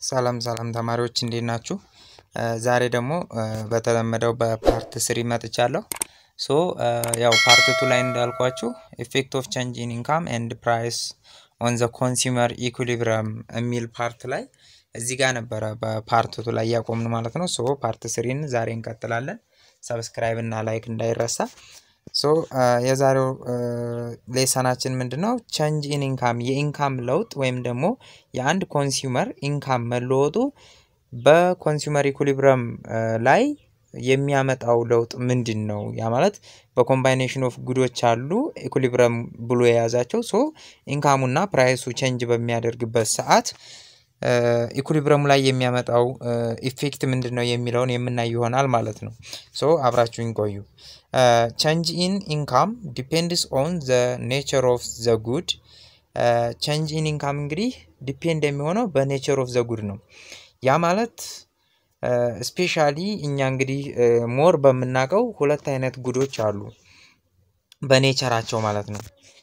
ሰላም ተማሪዎች እንዴት ናችሁ? ዛሬ ደግሞ በተለመደው በፓርት 3 መጥቻለሁ። ያው ፓርት 2 ላይ እንዳልኳችሁ effect of change in income and price on the consumer equilibrium የሚል ፓርት ላይ እዚህ ጋር ነበር በፓርት 2 ላይ ያቆምን ማለት ነው። ፓርት 3ን ዛሬ እንቀጥላለን። ሰብስክራይብ እና ላይክ እንዳይረሳ። የዛሬው ሌሰናችን ምንድነው? change in income የኢንካም ለውጥ ወይም ደግሞ የአንድ ኮንሱመር ኢንካም መለወጡ በኮንሱመር ኢኩሊብሪየም ላይ የሚያመጣው ለውጥ ምንድነው? ያ ማለት በኮምባይኔሽን ኦፍ ጉዶች አሉ ኢኩሊብሪየም ብሎ የያዛቸው ኢንካሙና ፕራይሱ ቼንጅ በሚያደርግበት ሰዓት ኢኩሊብሪየም ላይ የሚያመጣው ኢፌክት ምንድነው የሚለውን የምናይ ይሆናል ማለት ነው። አብራችሁኝ ቆዩ። change in income depends on the nature of the good. change in income እንግዲህ ዲፔንድ የሚሆነው በኔቸር ኦፍ ዘ ጉድ ነው። ያ ማለት ስፔሻሊ እኛ እንግዲህ ሞር በመናቀው ሁለት አይነት ጉዶች አሉ በኔቸራቸው ማለት ነው።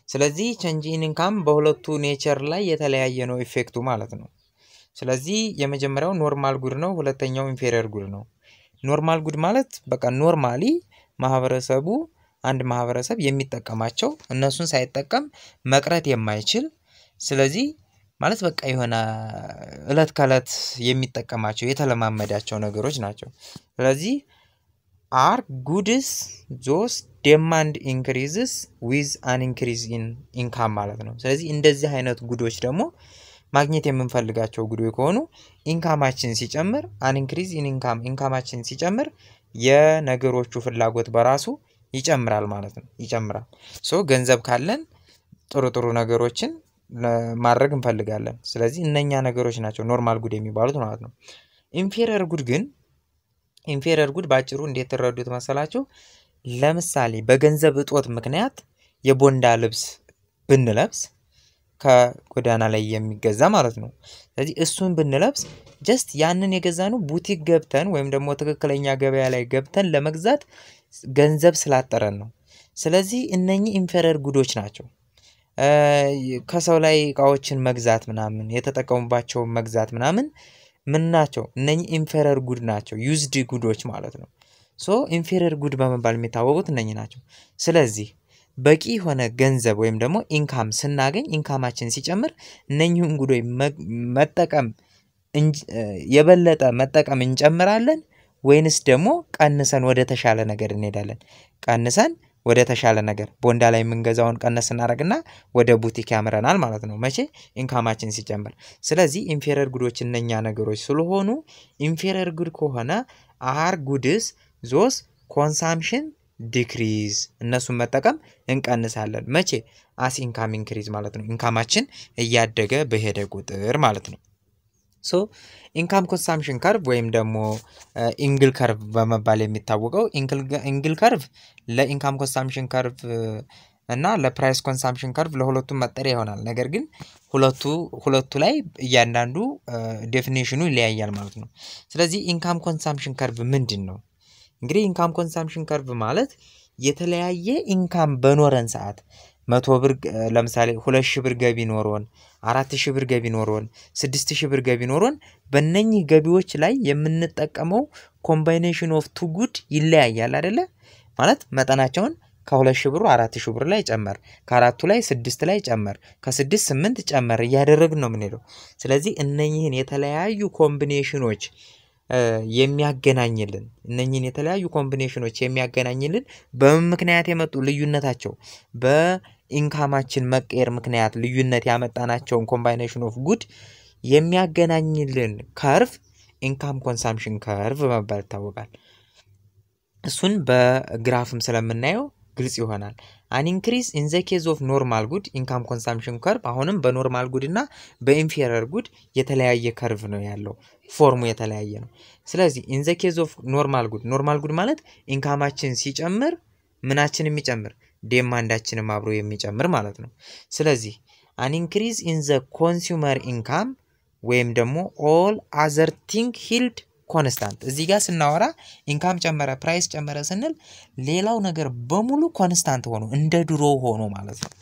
ስለዚህ change in income በሁለቱ ኔቸር ላይ የተለያየ ነው ኢፌክቱ ማለት ነው። ስለዚህ የመጀመሪያው ኖርማል ጉድ ነው፣ ሁለተኛው ኢንፌሪየር ጉድ ነው። ኖርማል ጉድ ማለት በቃ ኖርማሊ ማህበረሰቡ አንድ ማህበረሰብ የሚጠቀማቸው እነሱን ሳይጠቀም መቅረት የማይችል ስለዚህ ማለት በቃ የሆነ እለት ከለት የሚጠቀማቸው የተለማመዳቸው ነገሮች ናቸው። ስለዚህ are goods those demand increases with an increase in income ማለት ነው። ስለዚህ እንደዚህ አይነት ጉዶች ደግሞ ማግኘት የምንፈልጋቸው ጉዶች ከሆኑ ኢንካማችን ሲጨምር an increase in income ኢንካማችን ሲጨምር የነገሮቹ ፍላጎት በራሱ ይጨምራል ማለት ነው። ይጨምራል። ገንዘብ ካለን ጥሩ ነገሮችን ማድረግ እንፈልጋለን። ስለዚህ እነኛ ነገሮች ናቸው ኖርማል ጉድ የሚባሉት ማለት ነው። ኢንፌሪየር ጉድ ባጭሩ እንዴት ተረዱት መሰላችሁ? ለምሳሌ በገንዘብ እጦት ምክንያት የቦንዳ ልብስ ብንለብስ ከጎዳና ላይ የሚገዛ ማለት ነው። ስለዚህ እሱን ብንለብስ ጀስት ያንን የገዛነው ቡቲክ ገብተን ወይም ደግሞ ትክክለኛ ገበያ ላይ ገብተን ለመግዛት ገንዘብ ስላጠረን ነው። ስለዚህ እነኚህ ኢንፌሪየር ጉዶች ናቸው። ከሰው ላይ እቃዎችን መግዛት ምናምን የተጠቀሙባቸው መግዛት ምናምን ምን ናቸው? እነኚህ ኢንፌሪየር ጉድ ናቸው፣ ዩዝድ ጉዶች ማለት ነው። ኢንፌሪየር ጉድ በመባል የሚታወቁት እነኚህ ናቸው። ስለዚህ በቂ ሆነ ገንዘብ ወይም ደግሞ ኢንካም ስናገኝ ኢንካማችን ሲጨምር እነኚህን ጉዶች መጠቀም የበለጠ መጠቀም እንጨምራለን ወይንስ ደግሞ ቀንሰን ወደ ተሻለ ነገር እንሄዳለን? ቀንሰን ወደ ተሻለ ነገር ቦንዳ ላይ የምንገዛውን ቀነስ እናደርግና ወደ ቡቲክ ያምረናል ማለት ነው። መቼ? ኢንካማችን ሲጨምር። ስለዚህ ኢንፌሪየር ጉዶች እነኛ ነገሮች ስለሆኑ ኢንፌሪየር ጉድ ከሆነ are goods those consumption decrease እነሱን መጠቀም እንቀንሳለን። መቼ? as income increase ማለት ነው። ኢንካማችን እያደገ በሄደ ቁጥር ማለት ነው። ኢንካም ኮንሰምፕሽን ከርቭ ወይም ደግሞ ኢንግል ከርቭ በመባል የሚታወቀው ኢንግል ከርቭ ለኢንካም ኮንሰምፕሽን ከርቭ እና ለፕራይስ ኮንሰምፕሽን ከርቭ ለሁለቱም መጠሪያ ይሆናል። ነገር ግን ሁለቱ ላይ እያንዳንዱ ዴፊኒሽኑ ይለያያል ማለት ነው። ስለዚህ ኢንካም ኮንሰምፕሽን ከርቭ ምንድነው? እንግዲህ ኢንካም ኮንሰምፕሽን ከርቭ ማለት የተለያየ ኢንካም በኖረን ሰዓት 100 ብር ለምሳሌ 2000 ብር ገቢ ኖሮን 4000 ብር ገቢ ኖሮን 6000 ብር ገቢ ኖሮን በእነኚህ ገቢዎች ላይ የምንጠቀመው ኮምባይኔሽን ኦፍ ቱ ጉድ ይለያያል አይደለ? ማለት መጠናቸውን ከ2000 ብሩ 4000 ብር ላይ ጨመር፣ ከ4ቱ ላይ 6 ላይ ጨመር፣ ከ6 8 ጨመር እያደረግን ነው የምንሄደው። ስለዚህ እነኚህን የተለያዩ ኮምቢኔሽኖች የሚያገናኝልን እነኚህን የተለያዩ ኮምቢኔሽኖች የሚያገናኝልን በምን ምክንያት የመጡ ልዩነታቸው በኢንካማችን መቀየር ምክንያት ልዩነት ያመጣናቸውን ኮምባይኔሽን ኦፍ ጉድ የሚያገናኝልን ከርቭ ኢንካም ኮንሰምፕሽን ከርቭ በመባል ይታወቃል። እሱን በግራፍም ስለምናየው ግልጽ ይሆናል። an increase in the case of normal good income consumption curve አሁንም በኖርማል ጉድ እና በኢንፌሪየር ጉድ የተለያየ ከርቭ ነው ያለው፣ ፎርሙ የተለያየ ነው። ስለዚህ in the case of normal good ማለት ኢንካማችን ሲጨምር ምናችን የሚጨምር ዴማንዳችንም አብሮ የሚጨምር ማለት ነው። ስለዚህ an increase in the consumer income ወይም ደግሞ all other thing held ኮንስታንት እዚህ ጋር ስናወራ ኢንካም ጨመረ ፕራይስ ጨመረ ስንል ሌላው ነገር በሙሉ ኮንስታንት ሆኖ እንደ ድሮ ሆኖ ማለት ነው።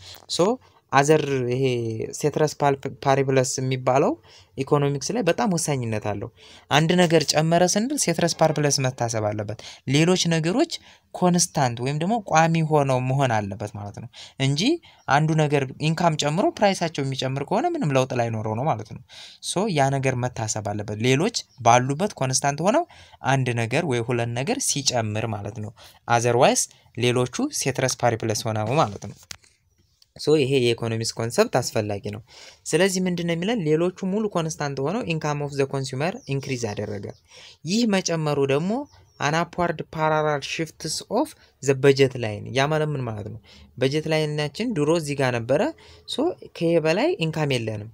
አዘር ይሄ ሴትረስ ፓሪፕለስ የሚባለው ኢኮኖሚክስ ላይ በጣም ወሳኝነት አለው አንድ ነገር ጨመረ ስንል ሴትረስ ፓሪፕለስ መታሰብ አለበት ሌሎች ነገሮች ኮንስታንት ወይም ደግሞ ቋሚ ሆነው መሆን አለበት ማለት ነው እንጂ አንዱ ነገር ኢንካም ጨምሮ ፕራይሳቸው የሚጨምር ከሆነ ምንም ለውጥ ላይ ኖሮ ነው ማለት ነው ሶ ያ ነገር መታሰብ አለበት ሌሎች ባሉበት ኮንስታንት ሆነው አንድ ነገር ወይ ሁለት ነገር ሲጨምር ማለት ነው አዘርዋይስ ሌሎቹ ሴትረስ ፓሪፕለስ ሆነው ማለት ነው ሶ ይሄ የኢኮኖሚክስ ኮንሰፕት አስፈላጊ ነው ስለዚህ ምንድነው የሚለን ሌሎቹ ሙሉ ኮንስታንት ሆነው ኢንካም ኦፍ ዘ ኮንሱመር ኢንክሪዝ ያደረገ ይህ መጨመሩ ደግሞ an upward parallel shifts of the budget line ያ ማለት ምን ማለት ነው በጀት ላይናችን ድሮ እዚህ ጋር ነበረ ሶ ከየ በላይ ኢንካም የለንም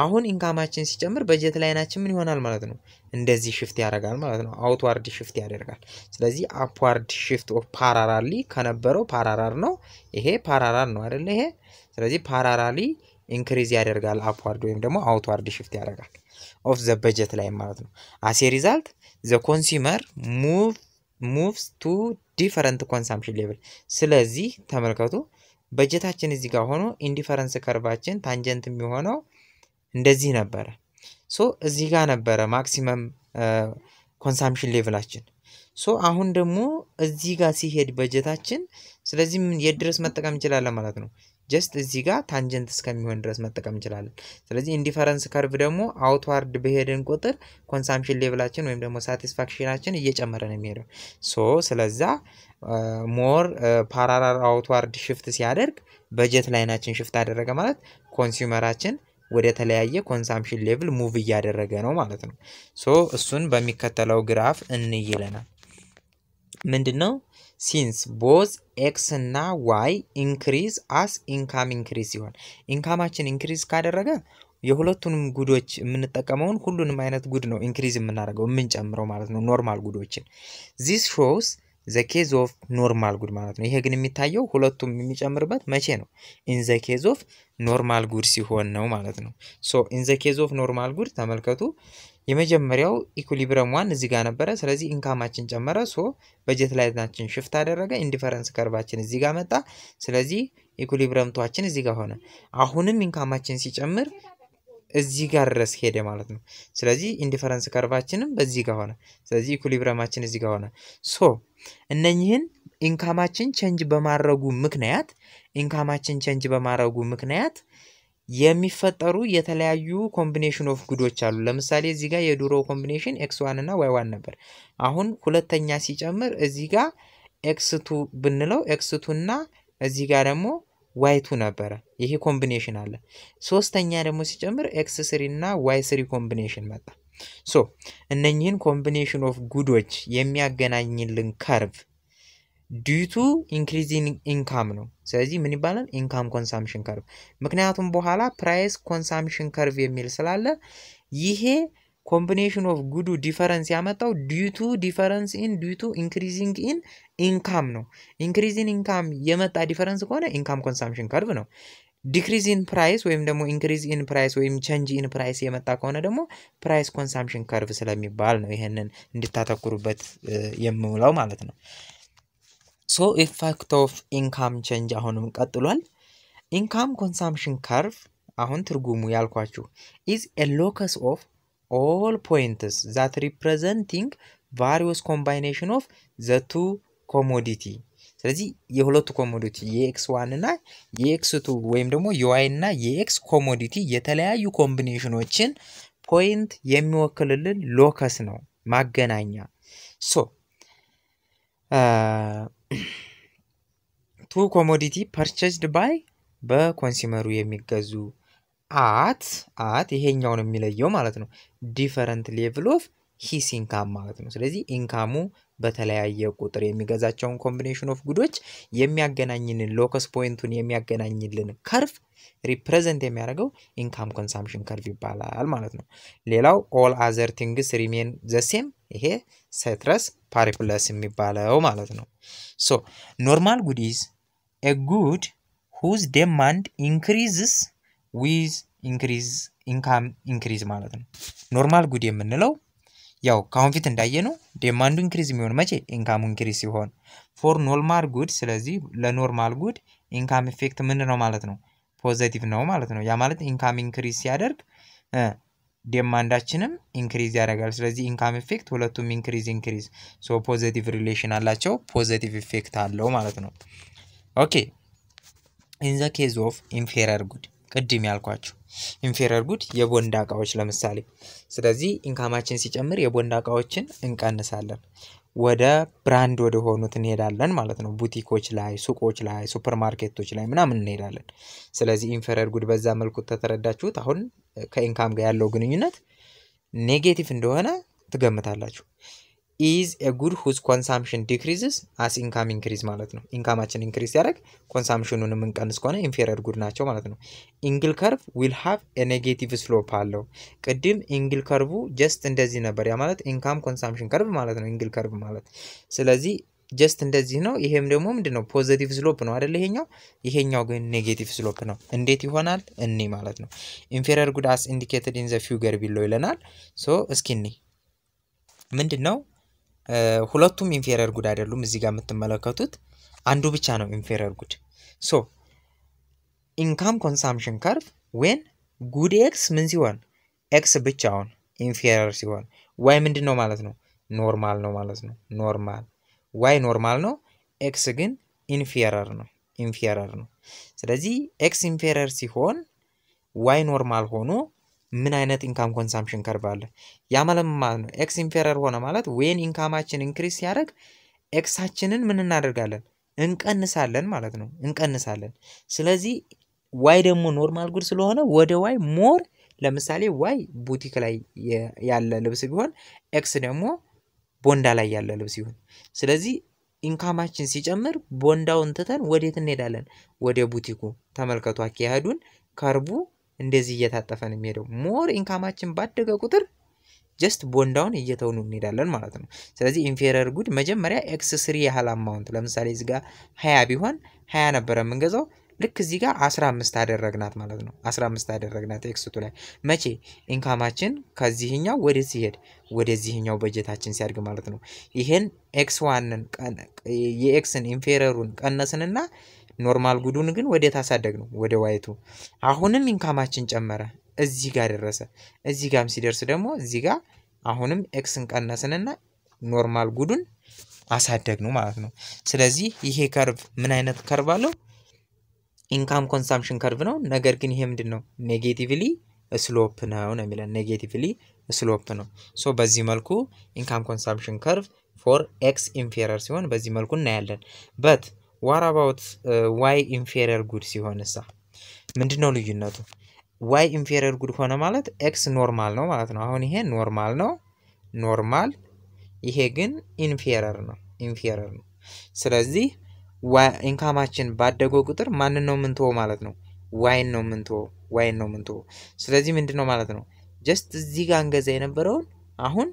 አሁን ኢንካማችን ሲጨምር በጀት ላይናችን ምን ይሆናል ማለት ነው እንደዚህ ሽፍት ያደርጋል ማለት ነው አውትዋርድ ሽፍት ያደርጋል ስለዚህ upward shift of parallelly ከነበረው ፓራራል ነው ይሄ ፓራራል ነው አይደል ይሄ ስለዚህ ፓራራሊ ኢንክሪዝ ያደርጋል upward ወይም ደግሞ outward shift ያደርጋል of the budget line ማለት ነው as a result the consumer moves to different consumption level ስለዚህ ተመልከቱ በጀታችን እዚህ ጋር ሆኖ ኢንዲፈረንስ ከርቫችን ታንጀንት የሚሆነው እንደዚህ ነበር ሶ እዚህ ጋር ነበር ማክሲመም ኮንሰምፕሽን ሌቭላችን ሶ አሁን ደግሞ እዚህ ጋር ሲሄድ በጀታችን ስለዚህ ምን የድረስ መጠቀም እንችላለን ማለት ነው ጀስት እዚህ ጋር ታንጀንት እስከሚሆን ድረስ መጠቀም እንችላለን ስለዚህ ኢንዲፈረንስ ከርቭ ደግሞ አውትዋርድ በሄድን ቁጥር ኮንሰምፕሽን ሌቭላችን ወይም ደግሞ ሳቲስፋክሽናችን እየጨመረ ነው የሚሄደው ሶ ስለዛ ሞር ፓራላል አውትዋርድ ሽፍት ሲያደርግ በጀት ላይናችን ሽፍት አደረገ ማለት ኮንሱመራችን ወደ ተለያየ ኮንሰምፕሽን ሌቭል ሙቭ እያደረገ ነው ማለት ነው ሶ እሱን በሚከተለው ግራፍ እንይለናል ምንድነው since both x እና y increase as income increase ሲሆን ኢንካማችን ኢንክሪዝ ካደረገ የሁለቱንም ጉዶች የምንጠቀመውን ሁሉንም አይነት ጉድ ነው ኢንክሪዝ የምናደርገው የምንጨምረው ማለት ነው ኖርማል ጉዶችን this shows the case of normal good ማለት ነው ይሄ ግን የሚታየው ሁለቱም የሚጨምርበት መቼ ነው in the case of normal good ሲሆን ነው ማለት ነው so in the case of normal good ተመልከቱ የመጀመሪያው ኢኩሊብረም 1 እዚህ ጋር ነበር ስለዚህ ኢንካማችን ጨመረ ሶ በጀት ላይናችን ሽፍት አደረገ ኢንዲፈረንስ ከርቫችን እዚህ ጋር መጣ ስለዚህ ኢኩሊብረም ቷችን እዚህ ጋር ሆነ አሁንም ኢንካማችን ሲጨምር እዚህ ጋር ድረስ ሄደ ማለት ነው ስለዚህ ኢንዲፈረንስ ከርቫችንም በዚህ ጋር ሆነ ስለዚህ ኢኩሊብረማችን እዚህ ጋር ሆነ ሶ እነኚህን ኢንካማችን ቼንጅ በማድረጉ ምክንያት የሚፈጠሩ የተለያዩ ኮምቢኔሽን ኦፍ ጉዶች አሉ ለምሳሌ እዚህ ጋር የዱሮ ኮምቢኔሽን x1 እና y1 ነበር አሁን ሁለተኛ ሲጨምር እዚህ ጋር x2 ብንለው x2 እና እዚህ ጋር ደግሞ y2 ነበር ይሄ ኮምቢኔሽን አለ ሶስተኛ ደግሞ ሲጨምር x3 እና y3 ኮምቢኔሽን መጣ ሶ እነኚህን ኮምቢኔሽን ኦፍ ጉዶች የሚያገናኝልን ከርቭ due to increasing income ነው ስለዚህ ምን ይባላል income consumption curve ምክንያቱም በኋላ price consumption curve የሚል ስላለ ይሄ combination of good difference ያመጣው due to increasing in income ነው increasing income የመጣ ዲፈረንስ ከሆነ income consumption curve ነው decrease in price ወይም ደግሞ increase in price ወይም change in price የመጣ ከሆነ ደግሞ price consumption curve ስለሚባል ነው ይሄንን እንድታተኩሩበት የምውለው ማለት ነው so effect of income change አሁንም ቀጥሏል income consumption curve አሁን ትርጉሙ ያልኳችሁ is a locus of all points that representing various combination of the two commodity ስለዚህ የሁለቱ ኮሞዲቲ የx1 እና የx2 ወይም ደግሞ የy እና የx ኮሞዲቲ የተለያዩ ኮምቢኔሽኖችን ፖይንት የሚወክልልን ሎከስ ነው ማገናኛ so two commodity purchased by በኮንሱመሩ የሚገዙ at ይሄኛው ነው የሚለየው ማለት ነው different level of his income ማለት ነው ስለዚህ ኢንካሙ በተለያየ ቁጥር የሚገዛቸውን ኮምቢኔሽን ኦፍ ጉዶች የሚያገናኝልን ሎከስ ፖይንቱን የሚያገናኝልን ከርቭ ሪፕሬዘንት የሚያደርገው ኢንካም ኮንሰምፕሽን ከርቭ ይባላል ማለት ነው ሌላው all other things remain the same ይሄ ሴትረስ ፓሪፕለስ የሚባለው ማለት ነው so normal good is a good whose demand increases with income increase ማለት ነው ኖርማል ጉድ የምንለው ያው ካሁን ፊት እንዳየነው ዲማንዱ ኢንክሪዝ የሚሆን መቼ ኢንካሙ ኢንክሪዝ ሲሆን ፎር ኖርማል ጉድ ስለዚህ ለኖርማል ጉድ ኢንካም ኢፌክት ምን ነው ማለት ነው ፖዚቲቭ ነው ማለት ነው ያ ማለት ኢንካም ኢንክሪዝ ሲያደርግ ዲማንዳችንም ኢንክሪዝ ያደርጋል ስለዚህ ኢንካም ኢፌክት ሁለቱም ኢንክሪዝ ሶ ፖዚቲቭ ሪሌሽን አላቸው ፖዚቲቭ ኢፌክት አለው ማለት ነው ኦኬ in the case of inferior good ቅድም ያልኳችሁ inferior good የቦንዳ እቃዎች ለምሳሌ ስለዚህ ኢንካማችን ሲጨምር የቦንዳ እቃዎችን እንቀንሳለን ወደ ብራንድ ወደ ሆኑት እንሄዳለን ማለት ነው ቡቲኮች ላይ ሱቆች ላይ ሱፐርማርኬቶች ላይ ምናምን እንሄዳለን ስለዚህ inferior good በዛ መልኩ ተተረዳችሁት አሁን ከኢንካም ጋር ያለው ግንኙነት ኔጌቲቭ እንደሆነ ትገምታላችሁ is a good whose consumption decreases as income increase ማለት ነው ኢንካማችን ኢንክሪዝ ያደርግ ኮንሰምፕሽኑንም እንቀንስ ከሆነ inferior good ናቸው ማለት ነው angle curve will have a negative slope አለው ቅድም angle curve just እንደዚህ ነበር ያ ማለት income consumption curve ማለት ነው angle curve ማለት ስለዚህ just እንደዚህ ነው ይሄም ደግሞ ምንድነው ፖዚቲቭ ስሎፕ ነው አይደል ይሄኛው ግን ኔጌቲቭ ስሎፕ ነው እንዴት ይሆናል እኔ ማለት ነው inferior good as indicated in the figure below ይለናል ሶ እስኪኒ ምንድነው ሁለቱም inferior good አይደሉም እዚህ ጋር የምትመለከቱት አንዱ ብቻ ነው inferior good so income consumption curve when good x ምን ሲሆን x ብቻውን inferior ሲሆን y ምንድነው ማለት ነው ኖርማል ነው ማለት ነው ኖርማል y ኖርማል ነው x ግን inferior ነው ስለዚህ x inferior ሲሆን y ኖርማል ሆኖ ምን አይነት ኢንካም ኮንሰምፕሽን ከርቭ አለ ያ ማለት ነው x inferior ሆነ ማለት when ኢንካማችን ኢንክሪዝ ያደርግ x አችንን ምን እናደርጋለን እንቀንሳለን ማለት ነው እንቀንሳለን ስለዚህ y ደግሞ ኖርማል ጉድ ስለሆነ ወደ y ሞር ለምሳሌ y ቡቲክ ላይ ያለ ልብስ ቢሆን x ደግሞ ቦንዳ ላይ ያለ ልብስ ይሁን ስለዚህ ኢንካማችን ሲጨምር ቦንዳውን ተተን ወዴት እንሄዳለን ወደ ቡቲኩ ተመልከቱ አኪያዱን ከርቡ እንደዚህ እየታጠፈን የሚሄደው ሞር ኢንካማችን ባደገ ቁጥር just ቦንዳውን እየተውኑ እንሄዳለን ማለት ነው ስለዚህ inferior good መጀመሪያ x3 ያህል አማውንት ለምሳሌ እዚህ ጋር 20 ቢሆን 20 ነበር የምንገዛው ልክ እዚህ ጋር 15 አደረግናት ማለት ነው 15 አደረግናት x2 ላይ መቼ ኢንካማችን ከዚህኛው ወደዚህ ሄድ ወደዚህኛው በጀታችን ሲያድግ ማለት ነው ይሄን x1ን የxን inferiorን ቀነስንና ኖርማል ጉዱን ግን ወደ ታሳደግ ነው ወደ y2 አሁንም ኢንካማችን ጨመረ እዚህ ጋር ደረሰ እዚህ ጋርም ሲደርስ ደግሞ እዚህ ጋር አሁንም xን ቀነስንና ኖርማል ጉዱን አሳደግ ነው ማለት ነው ስለዚህ ይሄ ከርቭ ምን አይነት ከርቭ አለው ኢንካም ኮንሰምፕሽን ከርቭ ነው ነገር ግን ይሄ ምንድነው ኔጌቲቭሊ ስሎፕ ነው የሚለን ኔጌቲቭሊ ስሎፕ ነው ሶ በዚህ መልኩ ኢንካም ኮንሰምፕሽን ከርቭ for x inferior ሲሆን በዚህ መልኩ እናያለን but what about y inferior good ሲሆንሳ ምንድነው ልዩነቱ y inferior good ሆነ ማለት x ኖርማል ነው ማለት ነው አሁን ይሄ ኖርማል ነው ኖርማል ይሄ ግን inferior ነው ስለዚህ ኢንካማችን ባደገው ቁጥር ማን ነው ምንተው ማለት ነው y ነው ምንተው ስለዚህ ምንድነው ማለት ነው just እዚህ ጋር እንገዛ የነበረው አሁን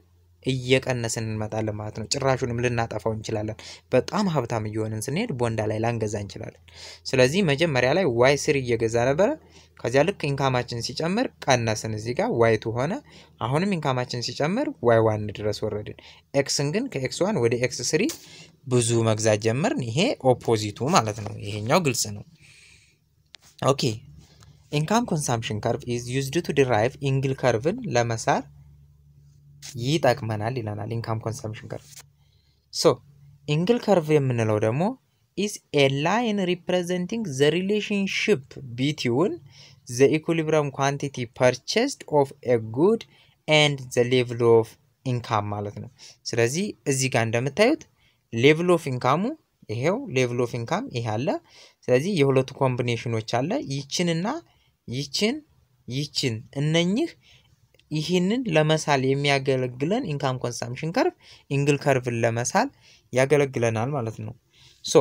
እየቀነስን እንመጣለን ማለት ነው ጭራሹንም ልናጠፋው እንችላለን በጣም ሀብታም እየሆነን ስንሄድ ቦንዳ ላይ ላንገዛ እንችላለን ስለዚህ መጀመሪያ ላይ y3 እየገዛ ነበር ከዚያ ልክ ኢንካማችን ሲጨምር ቀነስን እዚህ ጋር y2 ሆነ አሁንም ኢንካማችን ሲጨምር y1 ድረስ ወረድን xን ግን ከx1 ወደ x3 ብዙ መግዛት ጀመርን ይሄ ኦፖዚቱ ማለት ነው ይሄኛው ግልጽ ነው ኦኬ ኢንካም ኮንሰምፕሽን ከርቭ is used to derive angle curve ለመሳር ይጣቅመናል ይላናል ኢንካም ኮንሰምፕሽን ከርቭ ሶ angle curve የምንለው ደግሞ is a line representing the relationship between the equilibrium quantity purchased of a good and the level of income ማለት ነው ስለዚህ እዚህ ጋር እንደምታዩት level of income ይሄው level of income ይሄ አለ ስለዚህ የሁለቱ ኮምቢኔሽኖች አለ ይችንና ይችን እነኚህ ይሄንን ለመሳል የሚያገለግለን ኢንካም ኮንሰምፕሽን ከርቭ angle curve ለመሳል ያገለግለናል ማለት ነው so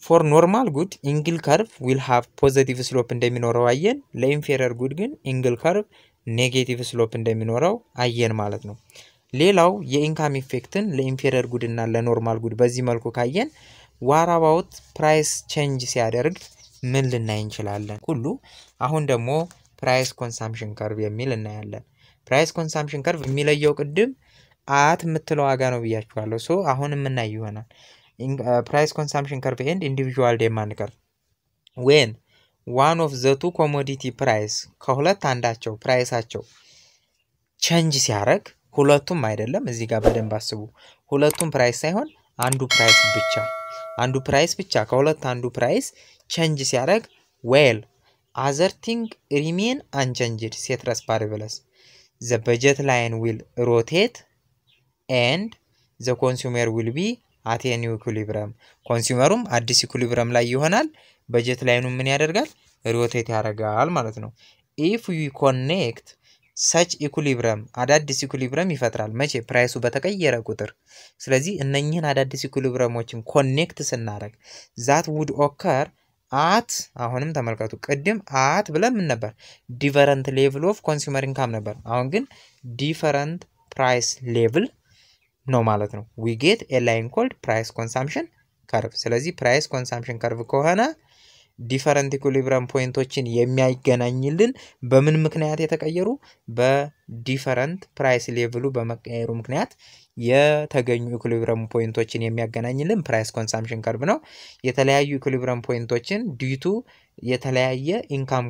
for normal good angle curve will have positive slope እንደሚኖረው አየን ለኢንፌሪየር ጉድ ግን angle curve ኔጌቲቭ ስሎፕ እንደሚኖረው አየን ማለት ነው ሌላው የኢንካም ኢፌክትን ለኢንፌሪየር ጉድ እና ለኖርማል ጉድ በዚህ መልኩ ካየን what about price change ሲያደርግ ምን ልናይ እንችላለን ሁሉ አሁን ደግሞ price consumption curve የሚል እናያለን price consumption curve የሚለየው ቅድም አት የምትለው ዋጋ ነው ብያችኋለሁ ሶ አሁን ምናይ ይሆናል price consumption curve and individual demand curve when one of the two commodity price ከሁለት አንዳቸው ፕራይሳቸው ቼንጅ ሲያደርግ ሁለቱም አይደለም እዚህ ጋር በደንብ አስቡ ሁለቱም ፕራይስ ሳይሆን አንዱ ፕራይስ ብቻ ከሁለት አንዱ ፕራይስ ቼንጅ ሲያደርግ well other thing remain unchanged ceteris paribus the budget line will rotate and the consumer will be at a new equilibrium consumerም አዲስ equilibrium ላይ ይሆናል budget line ምን ያደርጋል rotate ያደርጋል ማለት ነው if we connect such equilibrium አዳዲስ equilibrium ይፈጥራል መቼ ፕራይሱ በተቀየረ ቁጥር ስለዚህ እነኚህን አዳዲስ equilibriumዎችን ኮኔክት ስናደርግ that would occur at አሁንም ተመልከቱ ቅድም at ብለን ምን ነበር different level of consumer income ነበር አሁን ግን different price level ነው ማለት ነው we get a line called price consumption curve ስለዚህ price consumption curve ከሆነ different equilibrium ፖይንቶችን የሚያገናኝልን በምን ምክንያት የተቀየሩ በዲፈረንት ፕራይስ ሌቭሉ በመቀየሩ ምክንያት የተገኙ equilibrium ፖይንቶችን የሚያገናኝልን price consumption curve ነው የተለያዩ equilibrium ፖይንቶችን due to የተለያየ income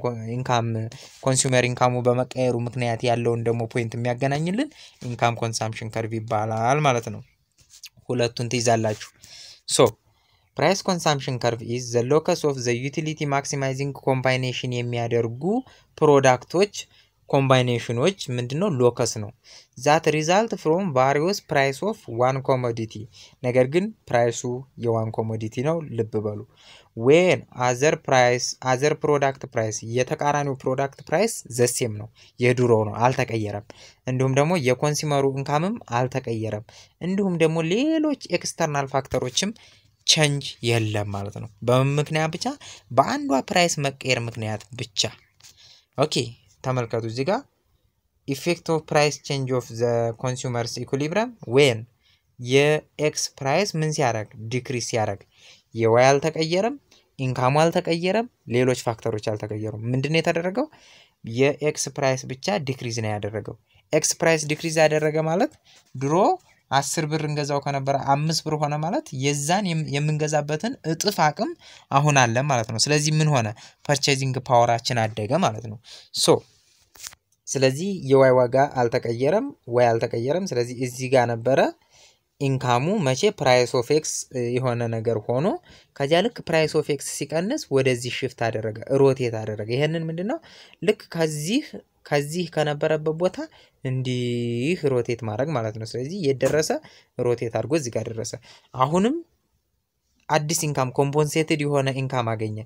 consumer income በመቀየሩ ምክንያት ያለውን ደግሞ ፖይንት የሚያገናኝልን income consumption curve ይባላል ማለት ነው ሁለቱን ትይዛላችሁ so price consumption curve is the locus of the utility maximizing combination የሚያደርጉ ፕሮዳክቶች ኮምባይኔሽኖች ምንድነው ሎከስ ነው that result from various price of one commodity ነገር ግን ፕራይሱ የዋን ኮሞዲቲ ነው ልብ በሉ when other product price የተቃራኒው ፕሮዳክት ፕራይስ the same ነው የድሮ ነው አልተቀየረም እንዲሁም ደግሞ የኮንሱመሩ ኢንካምም አልተቀየረም እንዲሁም ደግሞ ሌሎች ኤክስተርናል ፋክተሮችም change የለም ማለት ነው በመምክንያት ብቻ በአንዷ ፕራይስ መቀየር ምክንያት ብቻ ኦኬ ተመልከቱ እዚህ ጋር effect of price change of the consumers equilibrium when የኤክስ ፕራይስ ምን ሲያደርግ ዲክሪስ ሲያደርግ የዋይ አልተቀየረም ኢንካሙ አልተቀየረም ሌሎች ፋክተሮች አልተቀየሩም ምንድነው የተደረገው የኤክስ ፕራይስ ብቻ ዲክሪዝ ነው ያደረገው ኤክስ ፕራይስ ዲክሪዝ ያደረገ ማለት ድሮ 10 ብር እንገዛው ከነበረ 5 ብር ሆነ ማለት የዛን የምንገዛበትን እጥፍ አቅም አሁን አለ ማለት ነው ስለዚህ ምን ሆነ ፐርቼዚንግ ፓወራችን አደገ ማለት ነው ሶ ስለዚህ የዋይ ዋጋ አልተቀየረም ስለዚህ እዚህ ጋር ነበረ ኢንካሙ መቼ ፕራይስ ኦፍ ኤክስ የሆነ ነገር ሆኖ ከዚያ ልክ ፕራይስ ኦፍ ኤክስ ሲቀንስ ወደዚህ ሽፍት አደረገ ሮቴት አደረገ ይሄንን ምንድነው ልክ ከዚህ ከነበረበት ቦታ እንዲህ ሮቴት ማድረግ ማለት ነው ስለዚህ የደረሰ ሮቴት አድርጎ እዚህ ጋር ደረሰ አሁንም አዲስ ኢንካም ኮምፖንሴትድ የሆነ ኢንካም አገኘ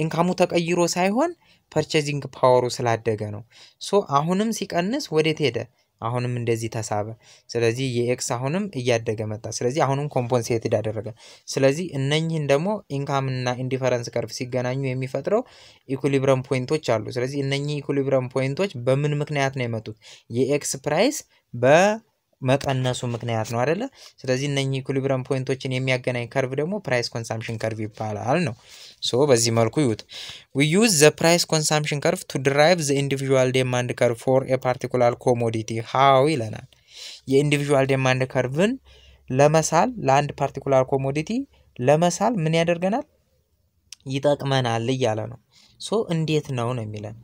ኢንካሙ ተቀይሮ ሳይሆን ፐርቼዚንግ ፓወሩ ስላደገ ነው ሶ አሁንም ሲቀንስ ወዴት ሄደ አሁንም እንደዚህ ተሳበ ስለዚህ የኤክስ አሁንም እያደገ መጣ ስለዚህ አሁንም ኮምፖንሴትድ አደረገ ስለዚህ እነኚህን ደግሞ ኢንካም እና ኢንዲፈረንስ ከርቭ ሲገናኙ የሚፈጥረው ኢኩሊብረም ፖይንቶች አሉ ስለዚህ እነኚህ ኢኩሊብረም ፖይንቶች በምን ምክንያት ነው የመጡት የኤክስ ፕራይስ በመቀነሱ ምክንያት ነው አይደለ ስለዚህ እነኚህ ኢኩሊብረም ፖይንቶችን የሚያገናኝ ከርቭ ደግሞ ፕራይስ ኮንሰምፕሽን ከርቭ ይባላል ነው so በዚህ መልኩ ይዩት we use the price consumption curve to derive the individual demand curve for a particular commodity how ይለናል የኢንዲቪጁዋል ዲማንድ ከርቭን ለመሳል ለአንድ ፓርቲኩላር ኮሞዲቲ ለመሳል ምን ያደርገናል ይጠቅመናል ይያለ ነው so እንዴት ነው የሚለን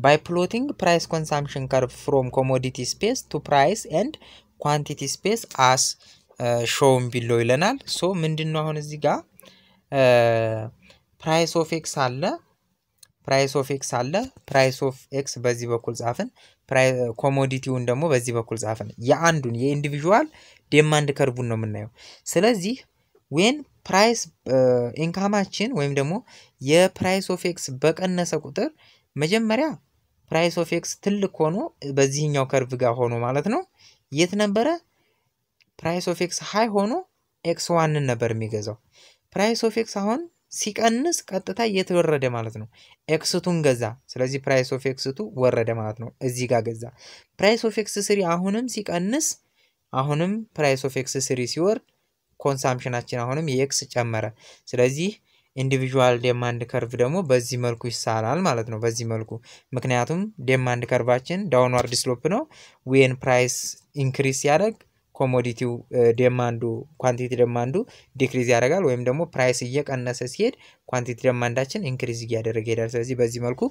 by plotting price consumption curve from commodity space to price and quantity space as shown below ይለናል so ምንድነው አሁን እዚህ ጋር price of x አለ price of x በዚህ በኩል ጻፈን ኮሞዲቲውን ደግሞ በዚህ በኩል ጻፈን የአንዱን የኢንዲቪጁዋል ዲማንድ ከርቡን ነው የምናየው ስለዚህ when price ኢንካማችን ወይም ደግሞ የprice of x በቀነሰ ቁጥር መጀመሪያ price of x ትልቅ ሆኖ በዚህኛው ከርቭ ጋር ሆኖ ማለት ነው የት ነበረ price of x ሃይ ሆኖ x1 ነበር የሚገዛው price of x አሁን ሲቀንስ ቀጥታ እየተወረደ ማለት ነው x2ን ገዛ ስለዚህ price of x2 ወረደ ማለት ነው እዚህ ጋር ገዛ price of x3 አሁንም ሲቀንስ አሁንም price of x3 ሲወርድ ኮንሰምፕሽናችን አሁንም የx ጨመረ ስለዚህ ኢንዲቪጁዋል ዲማንድ ከርቭ ደግሞ በዚህ መልኩ ይሳላል ማለት ነው በዚህ መልኩ ምክንያቱም ዲማንድ ከርቫችን ዳውንዋርድ ስሎፕ ነው when price increase ያደርግ ኮሞዲቲው ዲማንዱ ኳንቲቲ ዲማንዱ ዲክሪዝ ያደርጋል ወይም ደግሞ ፕራይስ እየቀነሰ ሲሄድ ኳንቲቲ ዲማንዳችን ኢንክሪዝ እያደረገ ይሄዳል ስለዚህ በዚህ መልኩ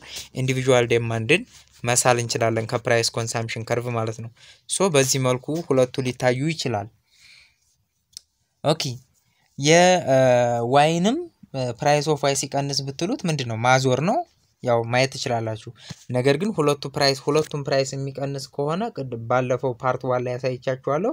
ኢንዲቪጁዋል ዲማንድን መሳል እንችላለን ከፕራይስ ኮንሰምፕሽን ከርቭ ማለት ነው ሶ በዚህ መልኩ ሁለቱ ሊታዩ ይችላል ኦኬ የዋይንም ፕራይስ ኦፍ ዋይ ሲቀንስ ብትሉት ምንድነው ማዞር ነው ያው ማየት ይችላልላችሁ ነገር ግን ሁለቱም ፕራይስ የሚቀንስ ከሆነ ባለፈው ፓርት 1 ላይ ያሳይቻችኋለሁ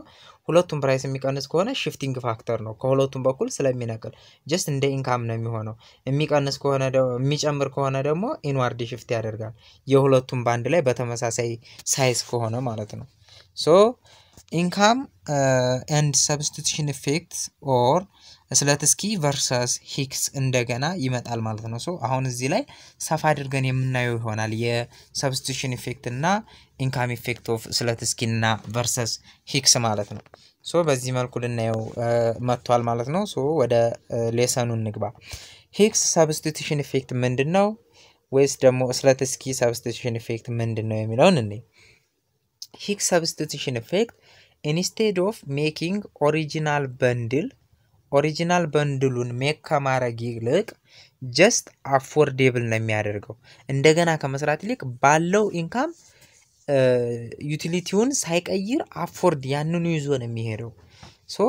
ሁለቱም ፕራይስ የሚቀንስ ከሆነ ሽፍቲንግ ፋክተር ነው ከሁለቱም በኩል ስለሚነቅል ጀስት እንደ ኢንካም ነው የሚሆነው የሚቀንስ ከሆነ የሚጨምር ከሆነ ደግሞ ኢንዋርድ ሽፍት ያደርጋል የሁለቱም ባንድ ላይ በተመሳሳይ ሳይዝ ከሆነ ማለት ነው ሶ ኢንካም ኤንድ ሰብስቲቱሽን ኢፌክትስ ኦር ስላትስኪ ቨርሰስ ሂክስ እንደገና ይመጣል ማለት ነው ሶ አሁን እዚህ ላይ ሰፋ አድርገን የምናየው ይሆናል የሰብስቲቱሽን ኢፌክት እና ኢንካም ኢፌክት ኦፍ ስላትስኪ እና ቨርሰስ ሂክስ ማለት ነው ሶ በዚህ መልኩ ልናየው መጥቷል ማለት ነው ሶ ወደ ሌሰኑ እንግባ ሂክስ ሰብስቲቱሽን ኢፌክት ምንድነው ወይስ ደግሞ ስላትስኪ ሰብስቲቱሽን ኢፌክት ምንድነው የሚለውን እንይ ሂክስ ሰብስቲቱሽን ኢፌክት instead of making ኦሪጂናል በንድሉን ሜክ ከማረግ ይልቅ just affordable ነው የሚያደርገው እንደገና ከመስራት ይልቅ ባለው ኢንካም ዩቲሊቲውን ሳይቀይር አፎርድ ያንኑ ይዞ ነው የሚሄደው ሶ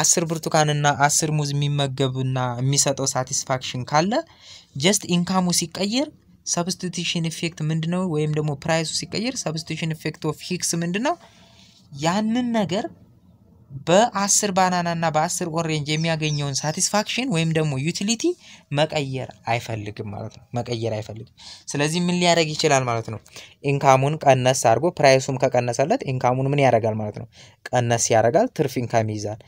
10 ብርቱካንና 10 ሙዝ የሚመገብና የሚሰጠው ሳቲስፋክሽን ካለ just ኢንካሙ ሲቀየር ሰብስቲቱሽን ኢፌክት ምንድነው ወይም ደግሞ ፕራይሱ ሲቀየር ሰብስቲቱሽን ኢፌክት ኦፍ ሂክስ ምንድነው ያንን ነገር በ10 ባናና እና በ10 ኦሬንጅ የሚያገኘውን ሳቲስፋክሽን ወይም ደግሞ ዩቲሊቲ መቀየር አይፈልግም ማለት ነው መቀየር አይፈልግም ስለዚህ ምን ሊያደርግ ይችላል ማለት ነው ኢንካሙን ቀነስ አድርጎ ፕራይሱም ከቀነሰለት ኢንካሙን ምን ያደርጋል ማለት ነው ቀነስ ያደርጋል ትርፍ ኢንካም ይይዛል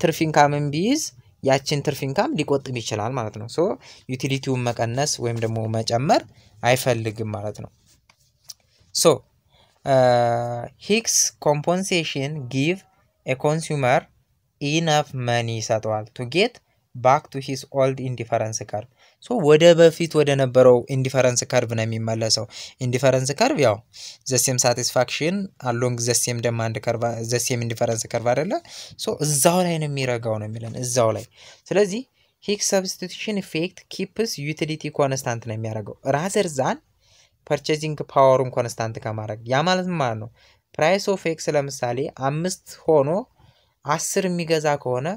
ትርፍ ኢንካምን ቢይዝ ያችን ትርፍ ኢንካም ሊቆጥብ ይችላል ማለት ነው ሶ ዩቲሊቲውን መቀነስ ወይም ደግሞ መጨመር አይፈልግም ማለት ነው ሶ ሂክስ ኮምፐንሴሽን ጊቭ a consumer enough money ይሰጠዋል to get back to his old indifference curve so ወደ በፊት ወደ ነበረው indifference curve ነው የሚመለሰው indifference curve ያው the same satisfaction along the same demand curve the same indifference curve አይደለ so እዛው ላይ ነው የሚረጋው ነው የሚለን እዛው ላይ ስለዚህ Hicks substitution effect keeps utility constant ነው የሚያደርገው rather than purchasing power constant ከማድረግ ያ ማለት ማለት ነው price of x ለምሳሌ 5 ሆኖ 10 የሚገዛ ከሆነ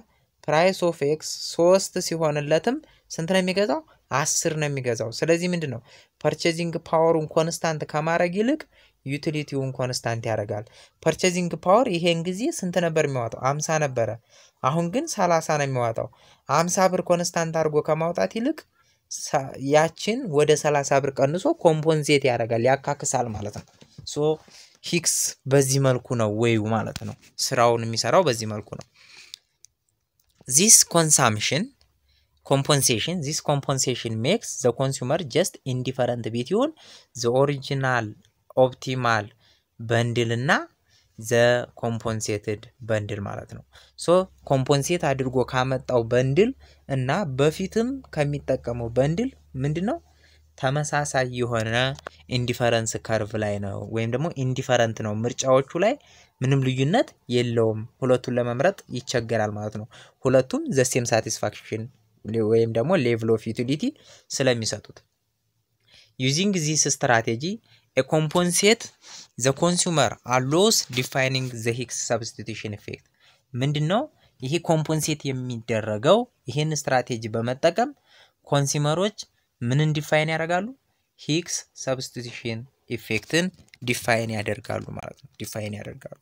price of x 3 ሲሆንለትም ስንት ነው የሚገዛው 10 ነው የሚገዛው ስለዚህ ምንድነው purchasing power constant ከማድረግ ይልቅ ዩቲሊቲውን ኮንስታንት ያደርጋል purchasing power ይሄን ጊዜ ስንት ነበር የሚዋጣው 50 ነበር አሁን ግን 30 ነው የሚዋጣው 50 ብር ኮንስታንት አድርጎ ከማውጣት ይልቅ ያችን ወደ 30 ብር ቀንሶ ኮምፖንሴት ያደርጋል ያካክሳል ማለት ነው ሶ ሂክስ በዚህ መልኩ ነው ወይው ማለት ነው ስራውን የሚሰራው በዚህ መልኩ ነው this compensation makes the consumer just indifferent between the original optimal bundle እና the compensated bundle ማለት ነው ሶ ኮምፖንሴት አድርጎ ካመጣው በንድል እና በፊትም ከሚጠቀመው በንድል ምንድነው ተመሳሳይ የሆነ ኢንዲፈረንስ ከርቭ ላይ ነው ወይም ደግሞ ኢንዲፈረንት ነው ምርጫዎቹ ላይ ምንም ልዩነት የለውም ሁለቱን ለመምረጥ ይቸገራል ማለት ነው ሁለቱም the same satisfaction ወይም ደግሞ level of utility ስለሚሰጡት using this strategy a compensate the consumer allows defining the Hicks substitution effect ምንድነው ይሄ ኮምፖንሴት የሚደረገው ይሄን ስትራቴጂ በመጠቀም ኮንሱመሮች ምን ዲፋይን ያደርጋሉ Hicks substitution effectን ዲፋይን ያደርጋሉ ማለት ነው ዲፋይን ያደርጋሉ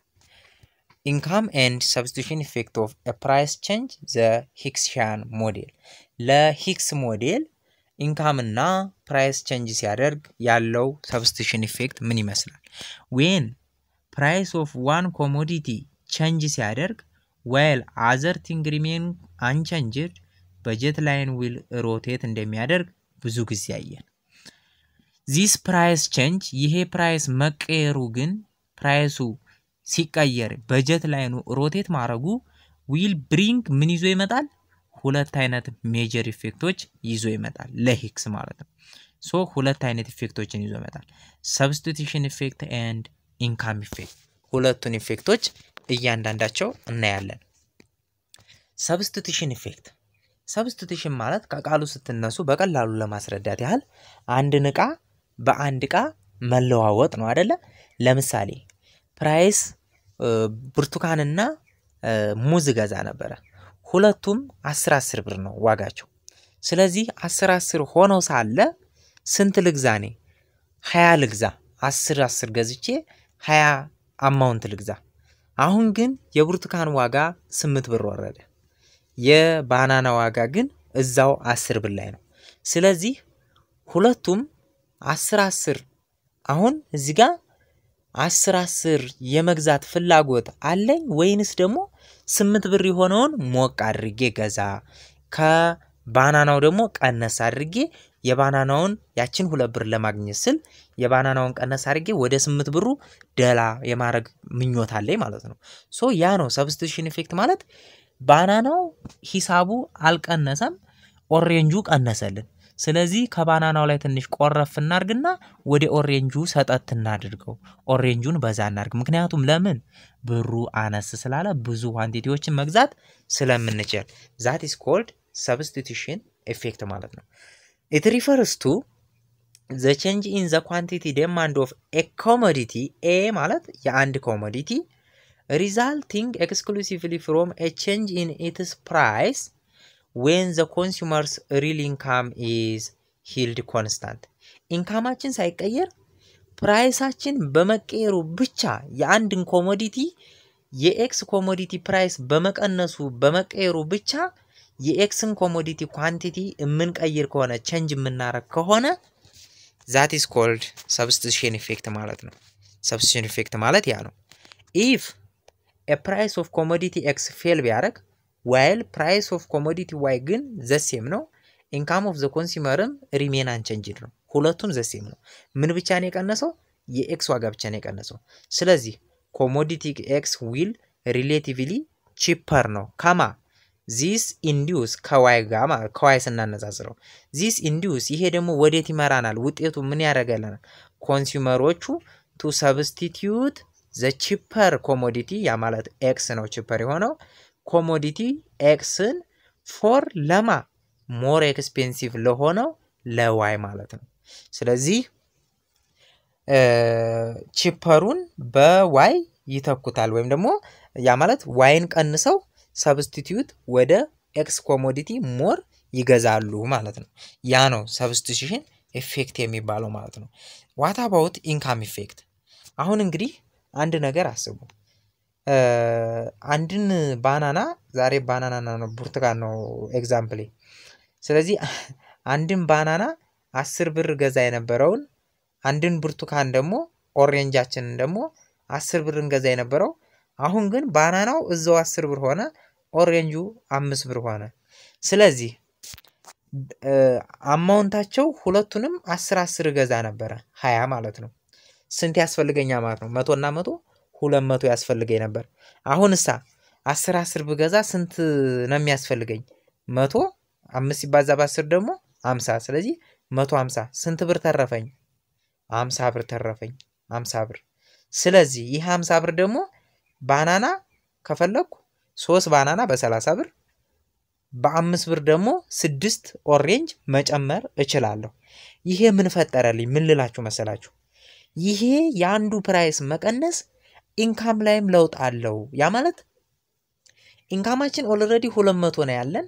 income and substitution effect of a price change the Hicksian model ለሂክስ ሞዴል ኢንካም እና ፕራይስ ቼንጅ ሲያደርግ ያለው substitution effect ምን ይመስላል when price of one commodity change ሲያደርግ while other thing remain unchanged budget line will rotate እንደሚያደርግ ብዙ ጊዜ ያያል this price change ይሄ ፕራይስ መቀየሩ ግን ፕራይሱ ሲቀየር በጀት ላይኑ ሮቴት ማድረጉ will bring ምን ይዞ ይመጣል ሁለት አይነት ሜጀር ኢፌክቶች ይዞ ይመጣል ለሂክስ ማለት ነው ሶ ሁለት አይነት ኢፌክቶችን ይዞ ይመጣል substitution effect and income effect ሁለቱን ኢፌክቶች እያንዳንዳቸው እናያለን። ሰብስቲቱሽን ኢፌክት ሰብስቲቱሽን ማለት ከቃሉ ስትነሱ በቀላሉ ለማስረዳት ያህል አንድን ዕቃ በአንድ ዕቃ መለዋወጥ ነው አይደለ? ለምሳሌ ፕራይስ ብርቱካንና ሙዝ ገዛ ነበር። ሁለቱም 10 ብር ነው ዋጋቸው። ስለዚህ 10 ሆነው ሳለ ስንት ልግዛኔ 20 ልግዛ 10 ገዝቼ 20 አማውንት ልግዛ። አሁን ግን የብርቱካን ዋጋ 8 ብር ወረደ። የባናና ዋጋ ግን እዛው 10 ብር ላይ ነው። ስለዚህ ሁለቱም 10 አሁን እዚህ ጋር 10 የመግዛት ፍላጎት አለኝ ወይንስ ደግሞ 8 ብር የሆነውን ሞቅ አድርጌ ገዛ ከባናናው ደግሞ ቀነስ አድርጌ የባናናውን ያችን 2 ብር ለማግኘት ስል የባናናውን ቀነስ አድርጌ ወደ 8 ብሩ ደላ የማረግ ምኞት አለኝ ማለት ነው። ሶ ያ ነው ሰብስቲቱሽን ኢፌክት ማለት ባናናው ሂሳቡ አልቀነሰም ኦሬንጁ ቀነሰልን። ስለዚህ ከባናናው ላይ ትንሽ ቆረፍ እናርግና ወደ ኦሬንጁ ሰጠት እናድርገው። ኦሬንጁን በዛ እናርግ። ምክንያቱም ለምን ብሩ አነስ ስላለ ብዙ ኳንቲቲዎችን መግዛት ስለምንችል that is called substitution effect ማለት ነው። It refers to the change in the quantity demand of a commodity A ማለት የአንድ commodity resulting exclusively from a change in its price when the consumer's real income is held constant. ኢንካማችን ሳይቀየር ፕራይሳችን በመቀየሩ ብቻ የአንድን ኮሞዲቲ የኤክስ ኮሞዲቲ ፕራይስ በመቀየሩ ብቻ የኤክስን ኮሞዲቲ ኳንቲቲ የምንቀይር ከሆነ ቼንጅ የምናረግ ከሆነ that is called substitution effect ማለት ነው። substitution effect ማለት ያ ነው። if a price of commodity X fail ቢያረግ while price of commodity Y ግን the same ነው income of the consumer remain unchanged ነው። ሁለቱም the same ነው። ምን ብቻ ነው የቀነሰው? የኤክስ ዋጋ ብቻ ነው የቀነሰው። ስለዚህ commodity X will relatively cheaper ነው ከማ this induce ከዋይ ጋር ማለት ከዋይ ስናነጻጽረው this induce ይሄ ደግሞ ወዴት ይመራናል? ውጤቱ ምን ያደርጋልና ኮንሱመሮቹ to substitute the cheaper commodity ያ ማለት X ነው cheaper የሆነው commodity Xን for ለማ more expensive ለሆነው ለዋይ ማለት ነው። ስለዚህ cheaperውን በዋይ ይተኩታል ወይም ደግሞ ያ ማለት ዋይን ቀንሰው substitute ወደ X commodity more ይገዛሉ ማለት ነው። ያ ነው substitution effect የሚባለው ማለት ነው። what about income effect? አሁን እንግዲህ አንድ ነገር አስቡ። አንድን ባናና ዛሬ ባናና ነው ብርቱካን ነው ኤግዛምፕል። ስለዚህ አንድን ባናና 10 ብር ገዛ የነበረውን አንድን ብርቱካን ደግሞ ኦሬንጃችንን ደግሞ 10 ብር እንገዛ የነበረው አሁን ግን ባናናው እዛው 10 ብር ሆነ ኦሬንጁ 5 ብር ሆነ። ስለዚህ አማውንታቸው ሁለቱንም 10 ገዛ ነበር 20 ማለት ነው። ስንት ያስፈልገኛ ማለት ነው? 100 እና 100 200 ያስፈልገኝ ነበር። አሁንሳ 10 ብገዛ ስንት ነው የሚያስፈልገኝ? 100 5 ሲባዛ በ10 ደግሞ 50። ስለዚህ 150 ስንት ብር ተረፈኝ? 50 ብር ተረፈኝ 50 ብር። ስለዚህ ይህ 50 ብር ደግሞ ባናና ከፈለኩ 3 ባናና በ30 ብር በ5 ብር ደግሞ 6 ኦሬንጅ መጨመር እችላለሁ። ይሄ ምን ፈጠረልኝ? ምን ልላችሁ መሰላችሁ? ይሄ ያንዱ ፕራይስ መቀነስ ኢንካም ላይም ለውጥ አለው። ያ ማለት ኢንካማችን ኦልሬዲ 200 ነው ያለን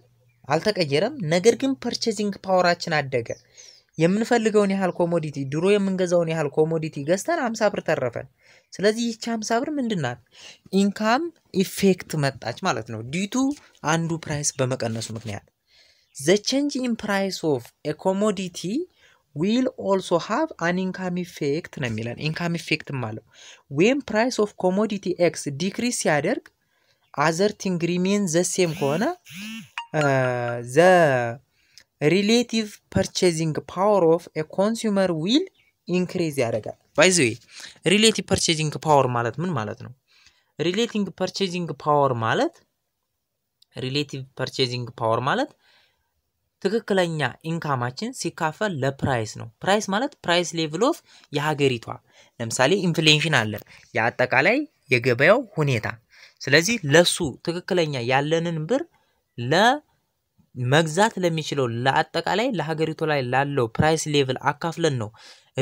አልተቀየረም። ነገር ግን ፐርቼዚንግ ፓወራችን አደገ። የምንፈልገውን ያህል ኮሞዲቲ ድሮ የምንገዛውን ያህል ኮሞዲቲ ገዝተን 50 ብር ተረፈን። ስለዚህ ይህች 50 ብር ምንድናት? ኢንካም ኢፌክት መጣች ማለት ነው ዲቱ አንዱ ፕራይስ በመቀነሱ ምክንያት። the change in price of a commodity will also have an income effect ነው የሚለን። ኢንካም ኢፌክት ማለት when price of commodity X decrease ሲያደርግ other thing remain the same ከሆነ the relative purchasing power of a consumer will increase ያደርጋል። by the way relative purchasing power ማለት ምን ማለት ነው? relative purchasing power ማለት ትክክለኛ ኢንካማችን ሲካፈል ለፕራይስ ነው። ፕራይስ ማለት ፕራይስ ሌቭል ኦፍ የሀገሪቷ ለምሳሌ ኢንፍሌሽን አለ የአጠቃላይ የገበያው ሁኔታ። ስለዚህ ለሱ ትክክለኛ ያለንን ብር ለመግዛት ለሚችለው ለአጠቃላይ ለሀገሪቱ ላይ ላለው ፕራይስ ሌቭል አካፍለን ነው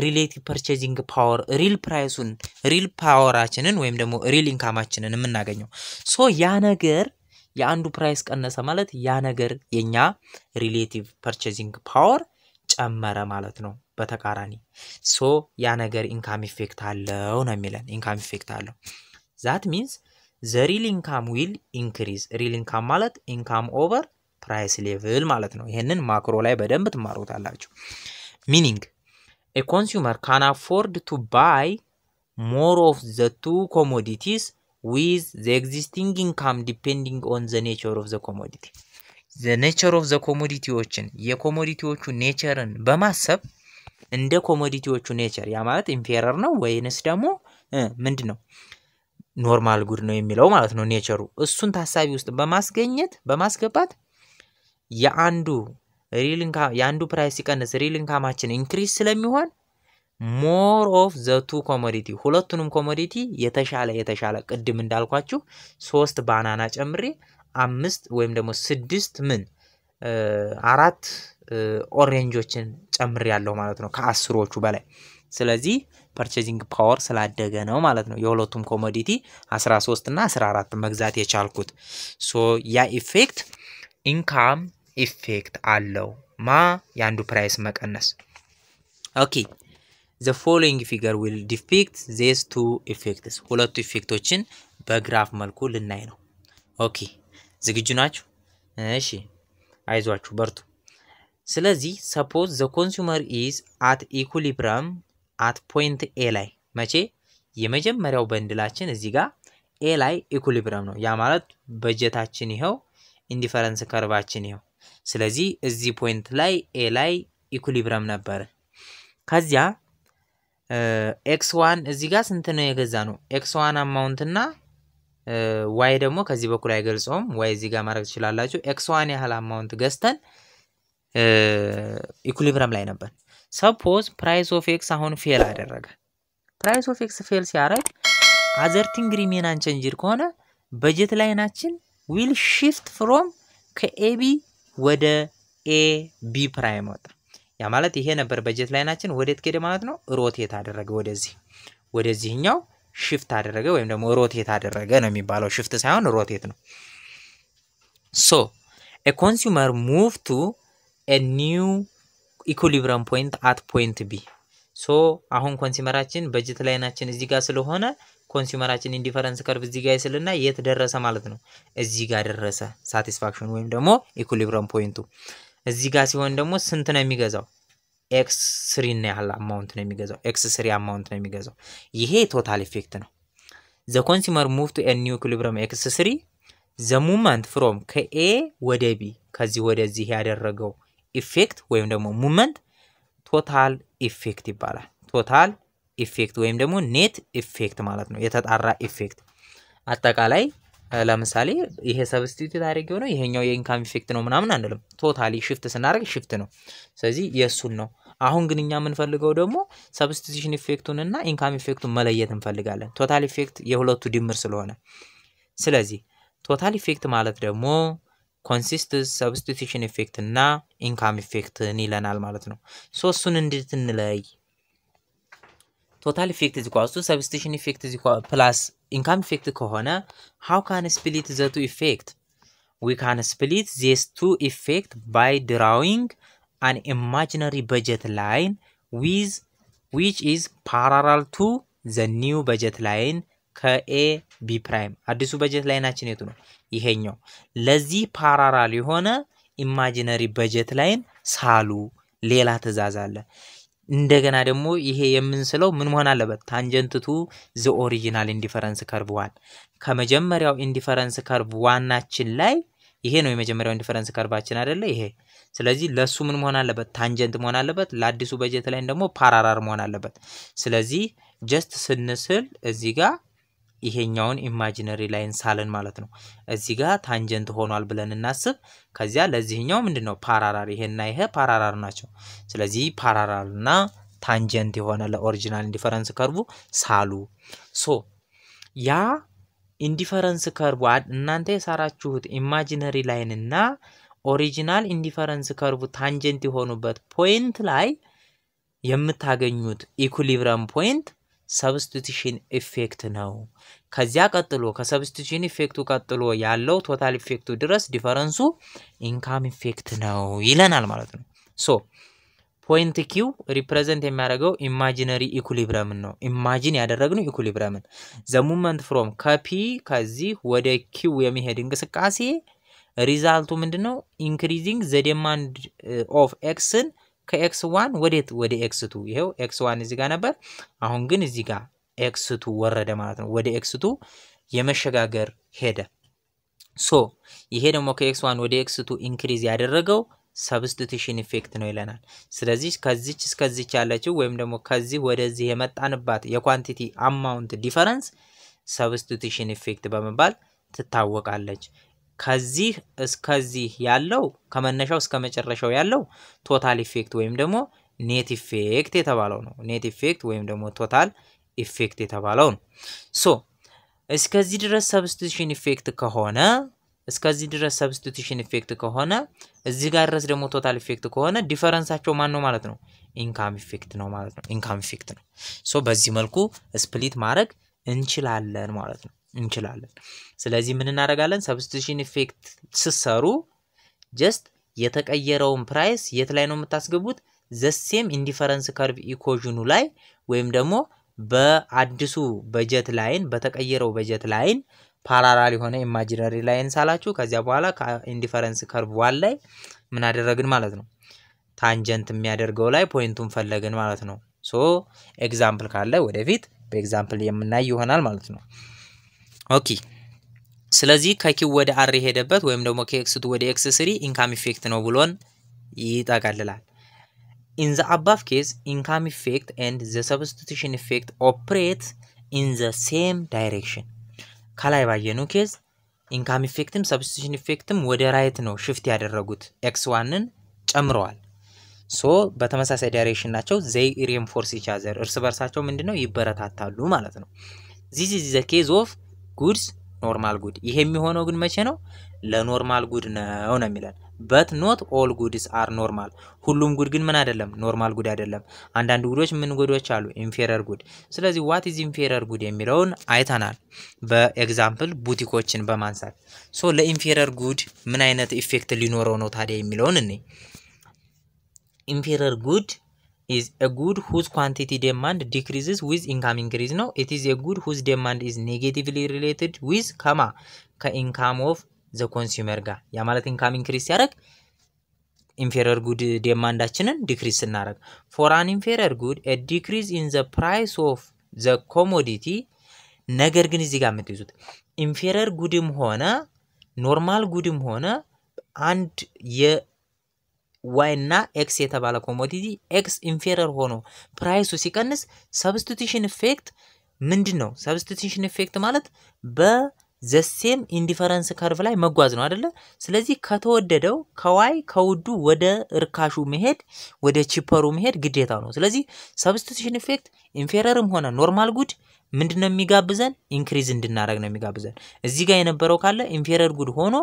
ሪሌቲቭ ፐርቼዚንግ ፓወር ሪል ፕራይሱን ሪል ፓወራችንን ወይም ደግሞ ሪል ኢንካማችንን የምናገኘው ሶ ያ ነገር የአንዱ ፕራይስ ቀነሰ ማለት ያ ነገር የኛ ሪሌቲቭ ፐርቼዚንግ ፓወር ጨመረ ማለት ነው በተቃራኒ ሶ ያ ነገር ኢንካም ኢፌክት አለው ነው የሚለን ኢንካም ኢፌክት አለው that means the real income will increase real income ማለት income over price level ማለት ነው ይሄንን ማክሮ ላይ በደንብ ትማሩታላችሁ meaning a consumer can afford to buy more of the two commodities with the existing income depending on the nature of the commodity the nature of the commodity የኮሞዲቲዎቹ ኔቸርን በማሰብ እንደ ኮሞዲቲዎቹ ኔቸር ያ ማለት ኢንፌሪየር ነው ወይንስ ደግሞ ምንድነው ኖርማል ጉድ ነው የሚለው ማለት ነው ኔቸሩ እሱን ታሳቢ ውስጥ በማስገባት የአንዱ ሪል ኢንካም የአንዱ ፕራይስ ሲቀንስ ሪል ኢንካማችን ኢንክሪዝ ስለሚሆን more of the two commodity ሁለቱንም ኮሞዲቲ የተሻለ ቅድም እንዳልኳችሁ 3 ባናና ጨምሬ 5 ወይም ደግሞ 6 4 ኦሬንጆችን ጨምሬ ያለው ማለት ነው ከ10ዎቹ በላይ ስለዚህ ፐርቼዚንግ ፓወር ስላደገ ነው ማለት ነው የሁለቱም ኮሞዲቲ 13 እና 14 መግዛት የቻልኩት ሶ ያ ኢፌክት ኢንካም ኢፌክት አለው ያንዱ ፕራይስ መቀነስ ኦኬ the following figure will depict these two effects ሁለቱ ኢፌክቶችን በግራፍ መልኩ ልናይ ነው ኦኬ ዝግጁ ናችሁ እሺ አይዟችሁ በርቱ ስለዚህ suppose the consumer is at equilibrium at point A ላይ መቼ የመጀመሪያው በንድላችን እዚህ ጋር A ላይ ኢኩሊብሪየም ነው ያ ማለት በጀታችን ይሄው ኢንዲፈረንስ ከርቫችን ይሄው ስለዚህ እዚህ ፖይንት ላይ A ላይ ኢኩሊብሪየም ነበር ከዚያ x1 እዚህ ጋር ስንት ነው የገዛ ነው x1 አማውንት እና y ደግሞ ከዚህ በኩል አይገልጾም y እዚህ ጋር ማድረግ ትችላላችሁ x1 ያህል አማውንት ገዝተን ኢኩሊብሪየም ላይ ነበር suppose price of x አሁን ፌል አደረገ price of x ፌል ሲያደርግ other thing remain unchanged ከሆነ በጀት ላይናችን will shift from ከab ወደ ab prime ወጣ ያ ማለት ይሄ ነበር በጀት ላይናችን ወዴት ከደ ማለት ነው ሮቴት አደረገ ወደዚህኛው shift አደረገ ወይም ደግሞ ሮቴት አደረገ ነው የሚባለው shift ሳይሆን ሮቴት ነው so a consumer move to a new equilibrium point at point B so አሁን ኮንሱመራችን በጀት ላይናችን እዚህ ጋር ስለሆነ ኮንሱመራችን ኢንዲፈረንስ ከርቭ እዚህ ጋር ይስልና የት ደረሰ ማለት ነው እዚህ ጋር ደረሰ ሳቲስፋክሽን ወይም ደግሞ ኢኩሊብሪየም ፖይንቱ እዚህ ጋር ሲሆን ደግሞ ስንት ነው የሚገዛው x3 ነው ያህል አማውንት ነው የሚገዛው x3 አማውንት ነው የሚገዛው ይሄ ቶታል ኢፌክት ነው the consumer move to a new equilibrium x3 the movement from ከa ወደ b ከዚህ ወደዚህ ያደረገው ኢፌክት ወይም ደግሞ movement ቶታል ኢፌክት ይባላል ቶታል ኢፌክት ወይም ደግሞ ኔት ኢፌክት ማለት ነው የተጣራ ኢፌክት አጠቃላይ ለምሳሌ ይሄ ሰብስቲቲዩት አድርገው ነው ይሄኛው የኢንካም ኢፌክት ነው ምናምን አንልም ቶታሊ shift ስናደርግ shift ነው ስለዚህ የሱን ነው አሁን ግን እኛ ምን ፈልገው ደግሞ ሰብስቲቲዩሽን ኢፌክቱንና ኢንካም ኢፌክቱን መለየት እንፈልጋለን ቶታል ኢፌክት የሁለቱ ድምር ስለሆነ ስለዚህ ቶታል ኢፌክት ማለት ደግሞ consists substitution effect እና income effect ይለናል ማለት ነው ሶስቱን እንዴት እንለይ total effect is equal to substitution effect is equal plus income effect ከሆነ how can split the two effect we can split these two effect by drawing an imaginary budget line with which is parallel to the new budget line ከa b prime አዲሱ በጀት ላይናችን የቱ ነው ይሄኛው ለዚህ ፓራራል የሆነ ኢማጂነሪ በጀት ላይን ሳሉ ሌላ ትእዛዝ አለ እንደገና ደግሞ ይሄ የምንስለው ምን መሆን አለበት ታንጀንት ቱ ዘ ኦሪጂናል ኢንዲፈረንስ ከርቭ 1 ከመጀመሪያው ኢንዲፈረንስ ከርቭ 1ናችን ላይ ይሄ ነው የመጀመሪያው ኢንዲፈረንስ ከርቫችን አይደለ ይሄ ስለዚህ ለሱ ምን መሆን አለበት ታንጀንት መሆን አለበት ለአዲሱ በጀት ላይን ደግሞ ፓራራል መሆን አለበት ስለዚህ ጀስት ስንስል እዚህ ጋር ይሄኛውን ኢማጂነሪ ላይን ሳለን ማለት ነው እዚህ ጋር ታንጀንት ሆኗል ብለን እናስብ ከዚያ ለዚህኛው ምንድነው ፓራራል ይሄና ይሄ ፓራራል ናቸው ስለዚህ ፓራራልና ታንጀንት የሆነ ለኦሪጂናል ኢንዲፈረንስ ከርቡ ሳሉ ሶ ያ ኢንዲፈረንስ ከርቭ እናንተ የሰራችሁት ኢማጂነሪ ላይን እና ኦሪጂናል ኢንዲፈረንስ ከርቭ ታንጀንት የሆኑበት ፖይንት ላይ የምታገኙት ኢኩሊብረም ፖይንት ሰብስቲቱሽን ኢፌክት ነው ከዚያ ቀጥሎ ከሰብስቲቱሽን ኢፌክቱ ቀጥሎ ያለው ቶታል ኢፌክቱ ድረስ ዲፈረንሱ ኢንካም ኢፌክት ነው ይለናል ማለት ነው ሶ ፖይንት ኪው ሪፕሬዘንት የሚያደርገው ኢማጂነሪ ኢኩሊብረም ነው ኢማጂን ያደረግነው ኢኩሊብረምን ዘ ሙቭመንት ፍሮም ከፒ ከዚህ ወደ ኪው የሚሄድ እንቅስቃሴ ሪዛልቱ ምንድነው ኢንክሪዚንግ ዘ ዲማንድ ኦፍ ኤክስን ከx1 ወደ x2 ይሄው x1 እዚህ ጋር ነበር አሁን ግን እዚህ ጋር x2 ወረደ ማለት ነው ወደ x2 የመሸጋገር ሄደ ሶ ይሄ ደግሞ ከx1 ወደ x2 ኢንክሪዝ ያደረገው ሰብስቲቱሽን ኢፌክት ነው ይለናል ስለዚህ ከዚች እስከዚች ያለችው ወይም ደግሞ ከዚህ ወደዚህ የመጣንባት የኳንቲቲ አማውንት ዲፈረንስ ሰብስቲቱሽን ኢፌክት በመባል ትታወቃለች ከዚህ እስከዚህ ያለው ከመነሻው እስከ መጨረሻው ያለው ቶታል ኢፌክት ወይም ደግሞ ኔት ኢፌክት የተባለው ነው ኔት ኢፌክት ወይም ደግሞ ቶታል ኢፌክት የተባለው ነው ሶ እስከዚህ ድረስ ሰብስቲቱሽን ኢፌክት ከሆነ እስከዚህ ድረስ ሰብስቲቱሽን ኢፌክት ከሆነ እዚህ ጋር ድረስ ደግሞ ቶታል ኢፌክት ከሆነ ዲፈረንሳቸው ማን ነው ማለት ነው ኢንካም ኢፌክት ነው ማለት ነው ኢንካም ኢፌክት ነው ሶ በዚህ መልኩ ስፕሊት ማድረግ እንችላለን ማለት ነው እንችላለን ስለዚህ ምን እናደርጋለን ሰብስቲቱሽን ኢፌክት ሲሰሩ ጀስት የተቀየረውን ፕራይስ የት ላይ ነው የምታስገቡት ዘ ሴም ኢንዲፈረንስ ከርቭ ኢኩዌሽኑ ላይ ወይም ደግሞ በአዲሱ በጀት ላይን በተቀየረው በጀት ላይን ፓራላል የሆነ ኢማጂነሪ ላይን ሳላችሁ ከዚያ በኋላ ከኢንዲፈረንስ ከርቭ ዋን ላይ ምን አደረግን ማለት ነው ታንጀንት የሚያደርገው ላይ ፖይንቱን ፈለግን ማለት ነው ሶ ኤግዛምፕል ካለ ወደፊት በኤግዛምፕል የምናይ ይሆናል ማለት ነው ኦኬ ስለዚህ ከኪው ወደ አር ሄደበት ወይም ደግሞ ከx2 ወደ x3 ኢንካም ኢፌክት ነው ብሎን ይጠቃልላል in the above case income effect and the substitution effect operate in the same direction ከላይ ባየነው ኬዝ ኢንካም ኢፌክትም ሰብስቲቱሽን ኢፌክትም ወደ ራይት ነው ሽፍት ያደረጉት x1ን ጨምረዋል ሶ በተመሳሳይ ዳይሬክሽን ናቸው they reinforce each other እርስ በርሳቸው ምንድነው ይበረታታሉ ማለት ነው this is the case of goods normal good ይሄ የሚሆነው ግን መቼ ነው ለኖርማል ጉድ ነው የሚለን but not all goods are normal ሁሉም ጉድ ግን ምን አይደለም ኖርማል ጉድ አይደለም አንዳንድ ጉዶች ምን ጉዶች አሉ ኢንፌሪየር ጉድ ስለዚህ what is inferior good የሚለውን አይተናል በኤግዛምፕል ቡቲኮችን በማንሳት ሶ ለኢንፌሪየር ጉድ ምን አይነት ኢፌክት ሊኖረው ነው ታዲያ የሚለውን እኔ inferior good is a good whose quantity demand decreases with income increase no it is a good whose demand is negatively related with income of the consumer ጋር ያ ማለት income increase ያደርግ inferior good demandaችንን decrease እናደርግ for an inferior good a decrease in the price of the commodity ነገር ግን እዚህ ጋር የምትይዙት inferior goodም ሆነ normal goodም ሆነ አንድ y እና x የተባለ ኮሞዲቲ x ኢንፌሪየር ሆኖ ፕራይሱ ሲቀንስ ሰብስቲቱሽን ኢፌክት ምንድነው ሰብስቲቱሽን ኢፌክት ማለት በዘ ሴም ኢንዲፈረንስ ከርቭ ላይ መጓዝ ነው አይደለ ስለዚህ ከተወደደው ከy ከውዱ ወደ እርካሹ መሄድ ወደ ቺፐሩ መሄድ ግዴታ ነው ስለዚህ ሰብስቲቱሽን ኢፌክት ኢንፌሪየርም ሆነ ኖርማል ጉድ ምንድነው የሚጋብዘን ኢንክሪዝ እንድናደርግ ነው የሚጋብዘን እዚህ ጋር የነበረው ካለ ኢንፌሪየር ጉድ ሆኖ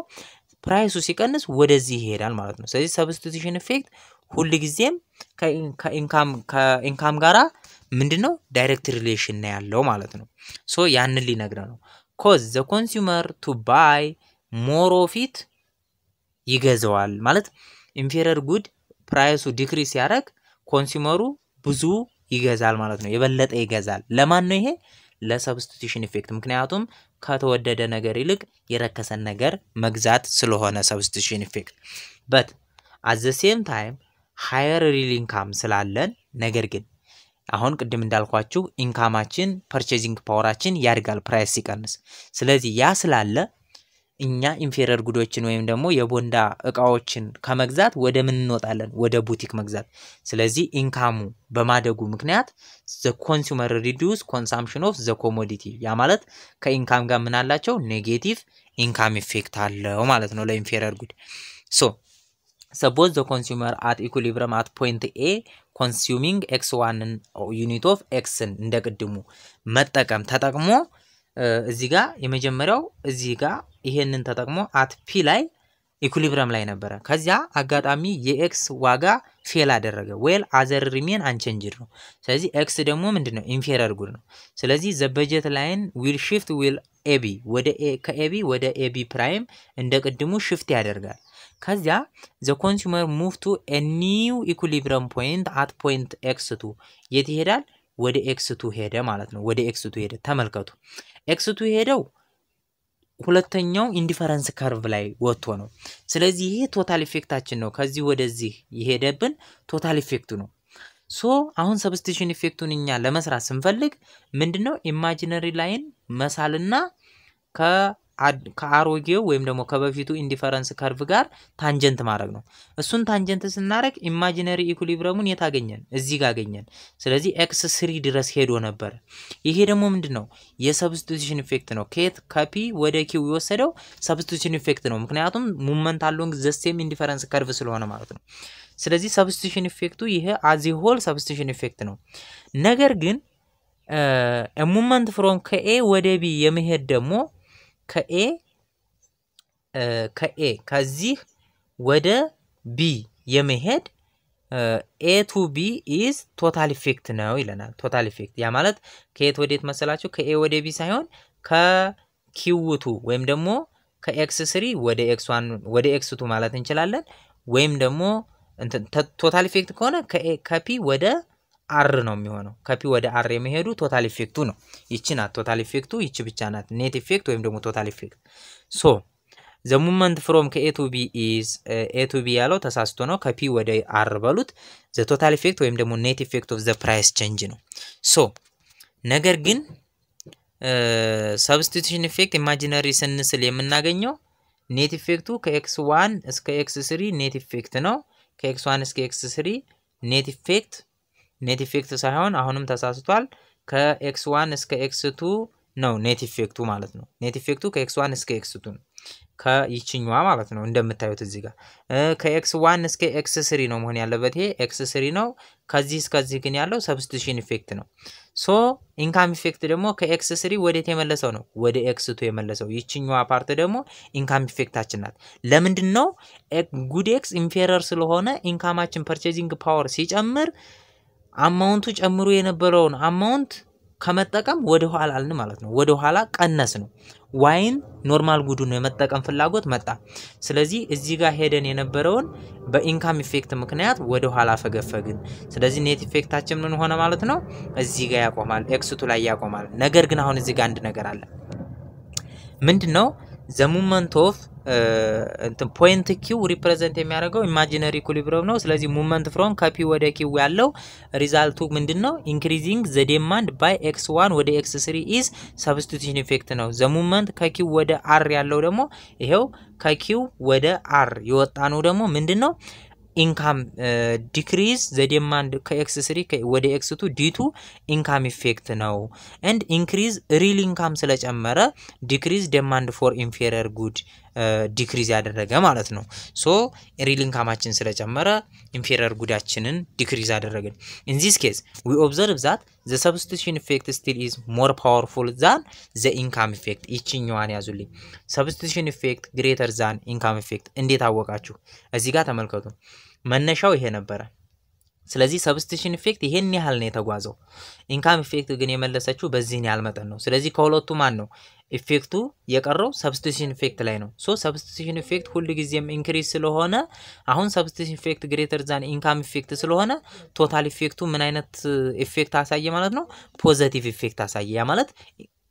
ፕራይሱ ሲቀንስ ወደዚህ ይሄዳል ማለት ነው ስለዚህ ሰብስቲቱሽን ኢፌክት ሁሉ ጊዜም ከኢንካም ጋራ ምንድነው ዳይሬክት ሪሌሽን ነው ያለው ማለት ነው ሶ ያንን ሊነግረን ነው cause the consumer to buy more of it ይገዛዋል ማለት ኢንፌሪየር ጉድ ፕራይሱ ዲክሪስ ያደርግ ኮንሱመሩ ብዙ ይገዛል ማለት ነው የበለጠ ይገዛል ለማን ነው ይሄ ለሰብስቲቱሽን ኢፌክት ምክንያቱም ከተወደደ ነገር ይልቅ የረከሰን ነገር መግዛት ስለሆነ ሰብስቲቱሽን ኢፌክት but at the same time higher real income ስላለን ነገር ግን አሁን ቅድም እንዳልኳችሁ ኢንካማችን ፐርቼዚንግ ፓወራችን ያድጋል ፕራይስ ሲቀንስ ስለዚህ ያ ስላለ እኛ ኢንፌሪየር ጉዶችን ወይም ደግሞ የቦንዳ እቃዎችን ከመግዛት ወደ ምን እንወጣለን ወደ ቡቲክ መግዛት ስለዚህ ኢንካሙ በማደጉ ምክንያት the consumer reduce consumption of the commodity ያ ማለት ከኢንካም ጋር ምን አላቸው ኔጌቲቭ ኢንካም ኢፌክት አለው ማለት ነው ለኢንፌሪየር ጉድ so suppose the consumer at equilibrium at point A consuming x1 unit of x እንደቀድሙ መጠቀም ተጠቅሞ እዚህ ጋር የመጀመሪያው እዚህ ጋር ይሄንን ተጠቅሞ አት ፒ ላይ ኢኩሊብረም ላይ ነበር ከዚያ አጋጣሚ የኤክስ ዋጋ ፌል አደረገ ዌል አዘር ሪሜን አንቼንጅድ ነው ስለዚህ ኤክስ ደግሞ ምንድነው ኢንፌረር ጉድ ነው ስለዚህ ዘ በጀት ላይን ዊል shift ዊል ኤቢ ወደ ከኤቢ ወደ ኤቢ ፕራይም እንደቀድሙ shift ያደርጋል ከዚያ ዘ ኮንሱመር ሙቭ ቱ a new equilibrium point at point x2 የት ይሄዳል ወደ x2 ሄደ ማለት ነው ወደ x2 ሄደ ተመልከቱ x2 ሄደው ሁለተኛው ኢንዲፈረንስ ከርቭ ላይ ወጥቶ ነው ስለዚህ ይሄ ቶታል ኢፌክታችን ነው ከዚህ ወደዚህ ይሄደብን ቶታል ኢፌክቱ ነው ሶ አሁን ሰብስቲቱሽን ኢፌክቱን እኛ ለመስራት ስንፈልግ ምንድነው ኢማጂነሪ ላይን መሳልና ከአሮጌው ወይም ደግሞ ከበፊቱ ኢንዲፈረንስ ከርቭ ጋር ታንጀንት ማድረግ ነው እሱን ታንጀንት ስናረግ ኢማጂነሪ ኢኩሊብረሙን የታገኘን እዚህ ጋር አገኘን ስለዚህ x3 ድረስ ሄዶ ነበር ይሄ ደግሞ ምንድነው የሰብስቲቱሽን ኢፌክት ነው ከፒ ወደ q ይወሰደው ሰብስቲቱሽን ኢፌክት ነው ምክንያቱም ሙቭመንት አሎንግ ዘ ሴም ኢንዲፈረንስ ከርቭ ስለሆነ ማለት ነው ስለዚህ ሰብስቲቱሽን ኢፌክቱ ይሄ አዚ ሆል ሰብስቲቱሽን ኢፌክት ነው ነገር ግን ሙቭመንት ፍሮም ከኤ ወደ ቢ የመሄድ ደግሞ ከኤ ከዚህ ወደ ቢ የመሄድ a to b is total effect ነው ይለናል total effect ያ ማለት ከየት ወዴት መሰላችሁ ከa ወደ b ሳይሆን ከq2 ወይም ደግሞ ከx3 ወደ x1 ወደ x2 ማለት እንችላለን ወይም ደግሞ total effect ከሆነ ከp ወደ r ነው የሚሆነው ከp ወደ r የሚሄዱ ቶታል ኢፌክቱ ነው ይቺ ናት ቶታል ኢፌክቱ ይቺ ብቻ ናት ኔት ኢፌክት ወይም ደግሞ ቶታል ኢፌክት ሶ the movement from a to b is a to b ያለው ተሳስቶ ነው ከp ወደ r በሉት the total effect ወይም ደግሞ net effect of the price change ነው ሶ ነገር ግን substitution effect imaginary ስንስል የምናገኘው net effecቱ ከx1 እስከ x3 net effect ነው ከx1 እስከ x3 net effect ሳይሆን አሁንም ተሳስቷል ከx1 እስከ x2 ነው net effecቱ ማለት ነው net effecቱ ከx1 እስከ x2 ነው ከይችኛዋ ማለት ነው እንደምታዩት እዚህ ጋር ከx1 እስከ x3 ነው መሆን ያለበት ይሄ x3 ነው ከዚህ እስከዚህ ግን ያለው ሰብስቲቱሽን ኢፌክት ነው ሶ ኢንካም ኢፌክት ደግሞ ከx3 ወዴት የመለሰው ነው ወደ x2 የመለሰው ይችኛዋ ፓርት ደግሞ ኢንካም ኢፌክታችን ናት ለምንድን ነው ጉድ ኤክስ ኢንፌረር ስለሆነ ኢንካማችን ፐርቼዚንግ ፓወር ሲጨምር አማውንቱ ጨምሮ የነበረውን አማውንት ከመጠቀም ወደ ኋላ አልን ማለት ነው ወደ ኋላ ቀነስ ነው ዋይን ኖርማል ጉዱን የመጠቀም ፍላጎት መጣ ስለዚህ እዚህ ጋር ሄደን የነበረውን በኢንካም ኢፌክት ምክንያት ወደ ኋላ ፈገፈግን ስለዚህ ኔት ኢፌክታችን ምን ሆነ ማለት ነው እዚህ ጋር ያቆማል x2 ላይ ያቆማል ነገር ግን አሁን እዚህ ጋር አንድ ነገር አለ ምንድነው the movement of point q represent የሚያደርገው imaginary equilibrium ነው ስለዚህ movement from ከp ወደ q ያለው ሪዛልቱ ምንድነው increasing the demand by x1 ወደ x3 is substitution effect ነው the movement ከq ወደ r ያለው ደግሞ ይሄው ከq ወደ r ይወጣ ነው ደግሞ ምንድነው income decrease the demand ከx3 ወደ x2 due to income effect ነው and increase real income ስለጨመረ decrease demand for inferior good decrease ያደረገ ማለት ነው so real incomeአችን ስለጨመረ inferior goodአችንን decrease አደረገን in this case we observe that the substitution effect still is more powerful than the income effect ይችኛዋን ያዙልኝ substitution effect greater than income effect እንዴት አወቃችሁ እዚህ ጋር ተመልከቱ መነሻው ይሄ ነበር ስለዚህ substitution effect ይሄን ያህል ነው የተጓዘው income effect ግን የመለሰችው በዚህ ያህል መጠን ነው ስለዚህ ከሁለቱ ማን ነው ኢፌክቱ የቀረው substitution effect ላይ ነው ሶ substitution effect ሁሉ ጊዜም ኢንክሪዝ ስለሆነ አሁን substitution effect greater than income effect ስለሆነ ቶታል ኢፌክቱ ምን አይነት ኢፌክት አሳየ ማለት ነው ፖዚቲቭ ኢፌክት አሳየ ያ ማለት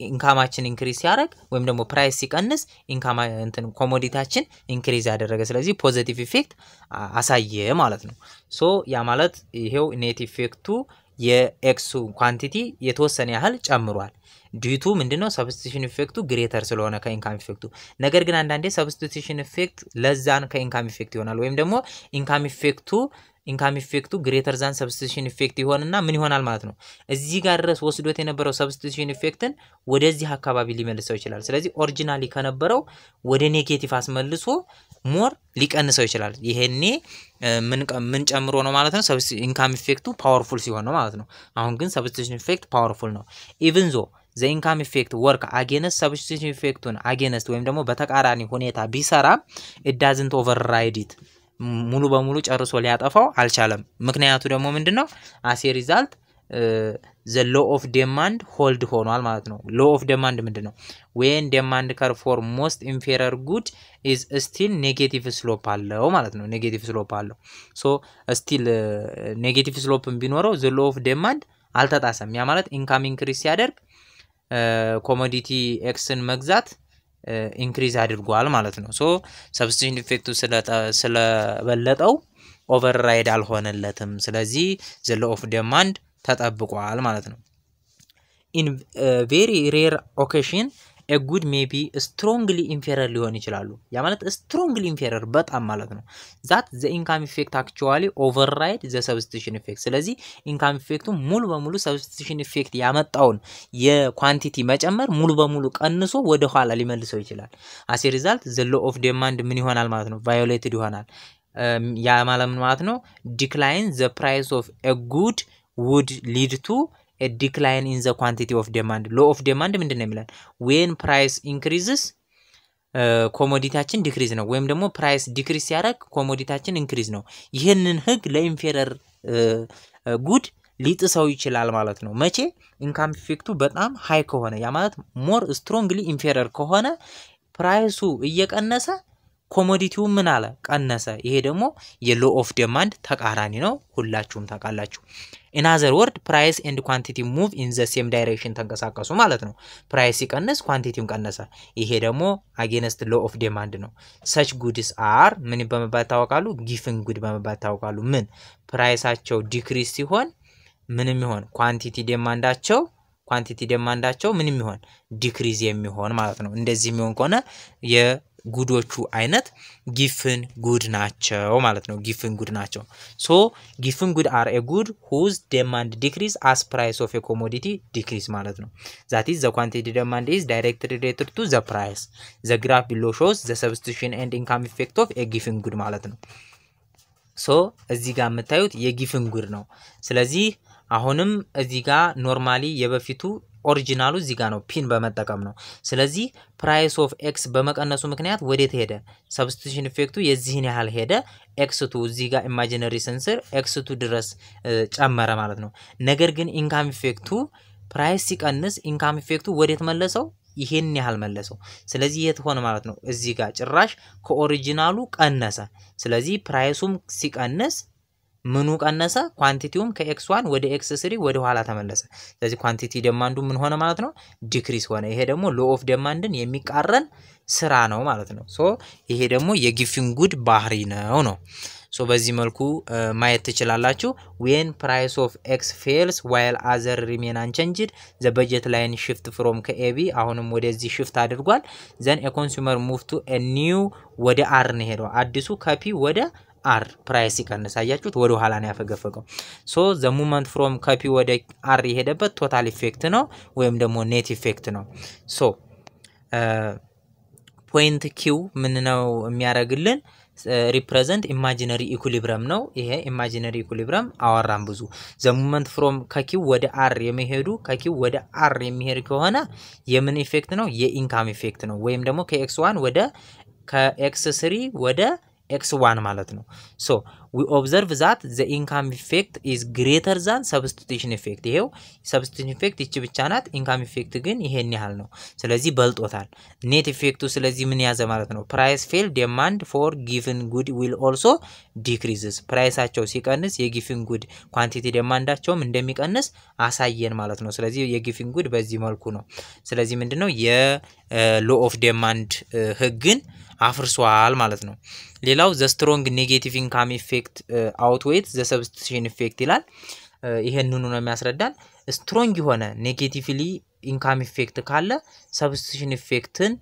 ኢንካማችን ኢንክሪዝ ያደርግ ወይም ደግሞ ፕራይስ ሲቀንስ ኢንካም ኮሞዲቲያችን ኢንክሪዝ ያደረገ ስለዚህ ፖዚቲቭ ኢፌክት አሳየ ማለት ነው ሶ ያ ማለት ይሄው ኔት ኢፌክቱ የኤክሱ ኳንቲቲ የተወሰነ ያህል ጨምሯል ዲቱ ምንድነው ሰብስቲቱሽን ኢፌክቱ ግሬተር ስለሆነ ከኢንካም ኢፌክቱ ነገር ግን አንዳንዴ ሰብስቲቱሽን ኢፌክት ለዛን ከኢንካም ኢፌክት ይሆናል ወይም ደግሞ ኢንካም ኢፌክቱ ግሬተር ዛን ሰብስቲቱሽን ኢፌክት ይሆንና ምን ይሆናል ማለት ነው እዚህ ጋር ድረስ ወስዶት የነበረው ሰብስቲቱሽን ኢፌክትን ወደዚህ አካባቢ ሊመልሰው ይችላል ስለዚህ ኦሪጂናሊ ከነበረው ወደ ኔጌቲቭ አስመልሶ ሞር ሊቀንሰው ይችላል ይሄኔ ምን ጨምሮ ነው ማለት ነው ኢንካም ኢፌክቱ ፓወርፉል ሲሆን ነው ማለት ነው አሁን ግን ሰብስቲቱሽን ኢፌክት ፓወርፉል ነው even though the income effect work against substitution effect against ወይም ደግሞ በተቃራኒ ሁኔታ ቢሰራ it doesn't override it ሙሉ በሙሉ ጨርሶ ሊያጠፋው አልቻለም ምክንያቱ ደግሞ ምንድነው as a result the law of demand hold ሆኗል ማለት ነው law of demand ምንድነው when demand curve for most inferior good is still negative slope አለው ማለት ነው negative slope አለው so still negative slope ቢኖረው the law of demand አልተጣሰም ያ ማለት income increase ሲያደርግ commodity x ን መግዛት increase አድርጓል ማለት ነው so substitution effect ስለበለጠው override አልሆነለትም ስለዚህ the law of demand ተጠብቋል ማለት ነው in very rare occasion a good may be strongly inferior ሊሆን ይችላሉ ያ ማለት strongly inferior በጣም ማለት ነው that the income effect actually override the substitution effect ስለዚህ income effect ሙሉ በሙሉ substitution effect ያመጣውን የኳንቲቲ መጨመር ሙሉ በሙሉ ቀንሶ ወደ ኋላ ሊመልሰው ይችላል as a result the law of demand ምን ይሆናል ማለት ነው violated ይሆናል ያ ማለት ነው decline the price of a good would lead to a decline in the quantity of demand law of demand ምንድነው የሚላል when price increases commodityችን decrease ነው ወይም ደግሞ price decrease ያደርግ commodityችን increase ነው ይሄንን ህግ ለኢንፌሪየር good ሊጥሰው ይችላል ማለት ነው መቼ income effect በጣም high ከሆነ ያ ማለት more strongly inferior ከሆነ ፕራይሱ እየቀነሰ ኮሞዲቲው ምን አለ ቀነሰ ይሄ ደግሞ የlaw of demand ተቃራኒ ነው ሁላችሁም ታውቃላችሁ in other word price and quantity move in the same direction ተንቀሳቀሱ ማለት ነው price ይቀንስ ኳንቲቲም ቀነሰ ይሄ ደግሞ against law of demand ነው such goods are ምን በመባል ታውቃሉ given good በመባል ታውቃሉ ምን ፕራይሳቸው ዲክሪስ ሲሆን ምንም ይሆን ኳንቲቲ ዲማንዳቸው ምንም ይሆን ዲክሪዝ የሚሆን ማለት ነው እንደዚህ የሚሆን ከሆነ የጉዶቹ አይነት given good ናቸው ማለት ነው given good ናቸው so given good are a good whose demand decrease as price of a commodity decrease ማለት ነው that is the quantity demand is directly related to the price the graph below shows the substitution and income effect of a given good ማለት ነው so እዚህ ጋር የምታዩት የgiven good ነው ስለዚህ አሁንም እዚህ ጋር ኖርማሊ የበፊቱ ኦሪጂናሉ እዚህ ጋር ነው ፒን በመጠቀም ነው ስለዚህ price of x በመቀነሱ ምክንያት ወዴት ሄደ substitution effect የዚህን ያህል ሄደ x2 እዚህ ጋር imaginary sensor x2 ድረስ ጨመረ ማለት ነው ነገር ግን income effect price ሲቀንስ income effect ወዴት መለሰው ይሄን ያህል መለሰው ስለዚህ የት ሆነ ማለት ነው እዚህ ጋር ጭራሽ ከኦሪጂናሉ ቀነሰ ስለዚህ ፕራይሱም ሲቀንስ ምኑ ቀነሰ ኳንቲቲውም ከx1 ወደ x3 ወደ ኋላ ተመለሰ ስለዚህ ኳንቲቲ ዲማንዱ ምን ሆነ ማለት ነው ዲክሪስ ሆነ ይሄ ደግሞ law of demandን የሚቃረን ስራ ነው ማለት ነው ሶ ይሄ ደግሞ የጊቪንግ ጉድ ባህሪ ነው ሶ በዚህ መልኩ ማየት ትችላላችሁ when price of x fails while other remain unchanged the budget line shift from kab አሁንም ወደዚህ shift አድርጓል then a consumer move to a new ወደ r ነው ሄደው አዲሱ ከp ወደ r price ይቀንስ አያችሁት ወደ ኋላ ነው ያፈገፈገው so the movement from kp ወደ r የሄደበት total effect ነው ወይም ደግሞ net effect ነው so point q ምን ነው የሚያረግልን represent imaginary equilibrium ነው ይሄ imaginary equilibrium አወራን ብዙ the movement from kq ወደ r የሚሄዱ kq ወደ r የሚሄድ ከሆነ የምን ኢፌክት ነው የኢንካም ኢፌክት ነው ወይም ደግሞ ከx1 ወደ ከx3 ወደ x1 ማለት ነው so we observe that the income effect is greater than substitution effect ይሄው substitution effect እቺ ብቻ ናት income effect ግን ይሄን ያህል ነው ስለዚህ በልጦታል net effect ስለዚህ ምን ያዘ ማለት ነው price fail demand for given good will also decreases ፕራይሳቸው ሲቀንስ የgiven good quantity demandአቸውም እንደሚቀንስ አሳየን ማለት ነው ስለዚህ የgiven good በዚህ መልኩ ነው ስለዚህ ምንድነው law of demand ህግን አፍርሷል ማለት ነው ሌላው the strong negative income effect outweighs the substitution effect ይላል ይሄንኑ ነው የሚያስረዳን strong የሆነ negatively income effect ካለ substitution effectን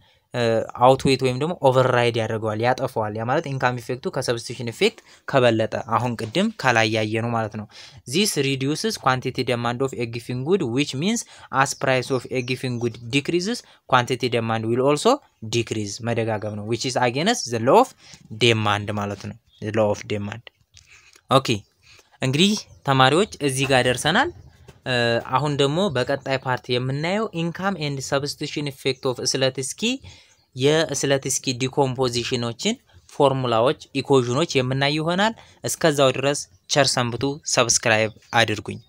outweight ወይም ደግሞ override ያደርገዋል ያጠፋዋል ያ ማለት income effect ከsubstitution effect ከበለጠ አሁን ቅድም ከላይ ያየነው ማለት ነው this reduces quantity demand of a given good which means as price of a given good decreases quantity demand will also decrease መደጋገም ነው which is against the law of demand ማለት ነው the law of demand okay እንግዲህ ተማሪዎች እዚህ ጋር ደርሰናል አሁን ደግሞ በቀጣይ ፓርት የምናየው ኢንካም ኤንድ ሰብስቲቱሽን ኢፌክት ኦፍ ስላትስኪ የስላትስኪ ዲኮምፖዚሽኖችን ፎርሙላዎች ኢኩዌሽኖች የምናይ ይሆናል። እስከዛው ድረስ ቸር ሰንብቱ። ሰብስክራይብ አድርጉኝ።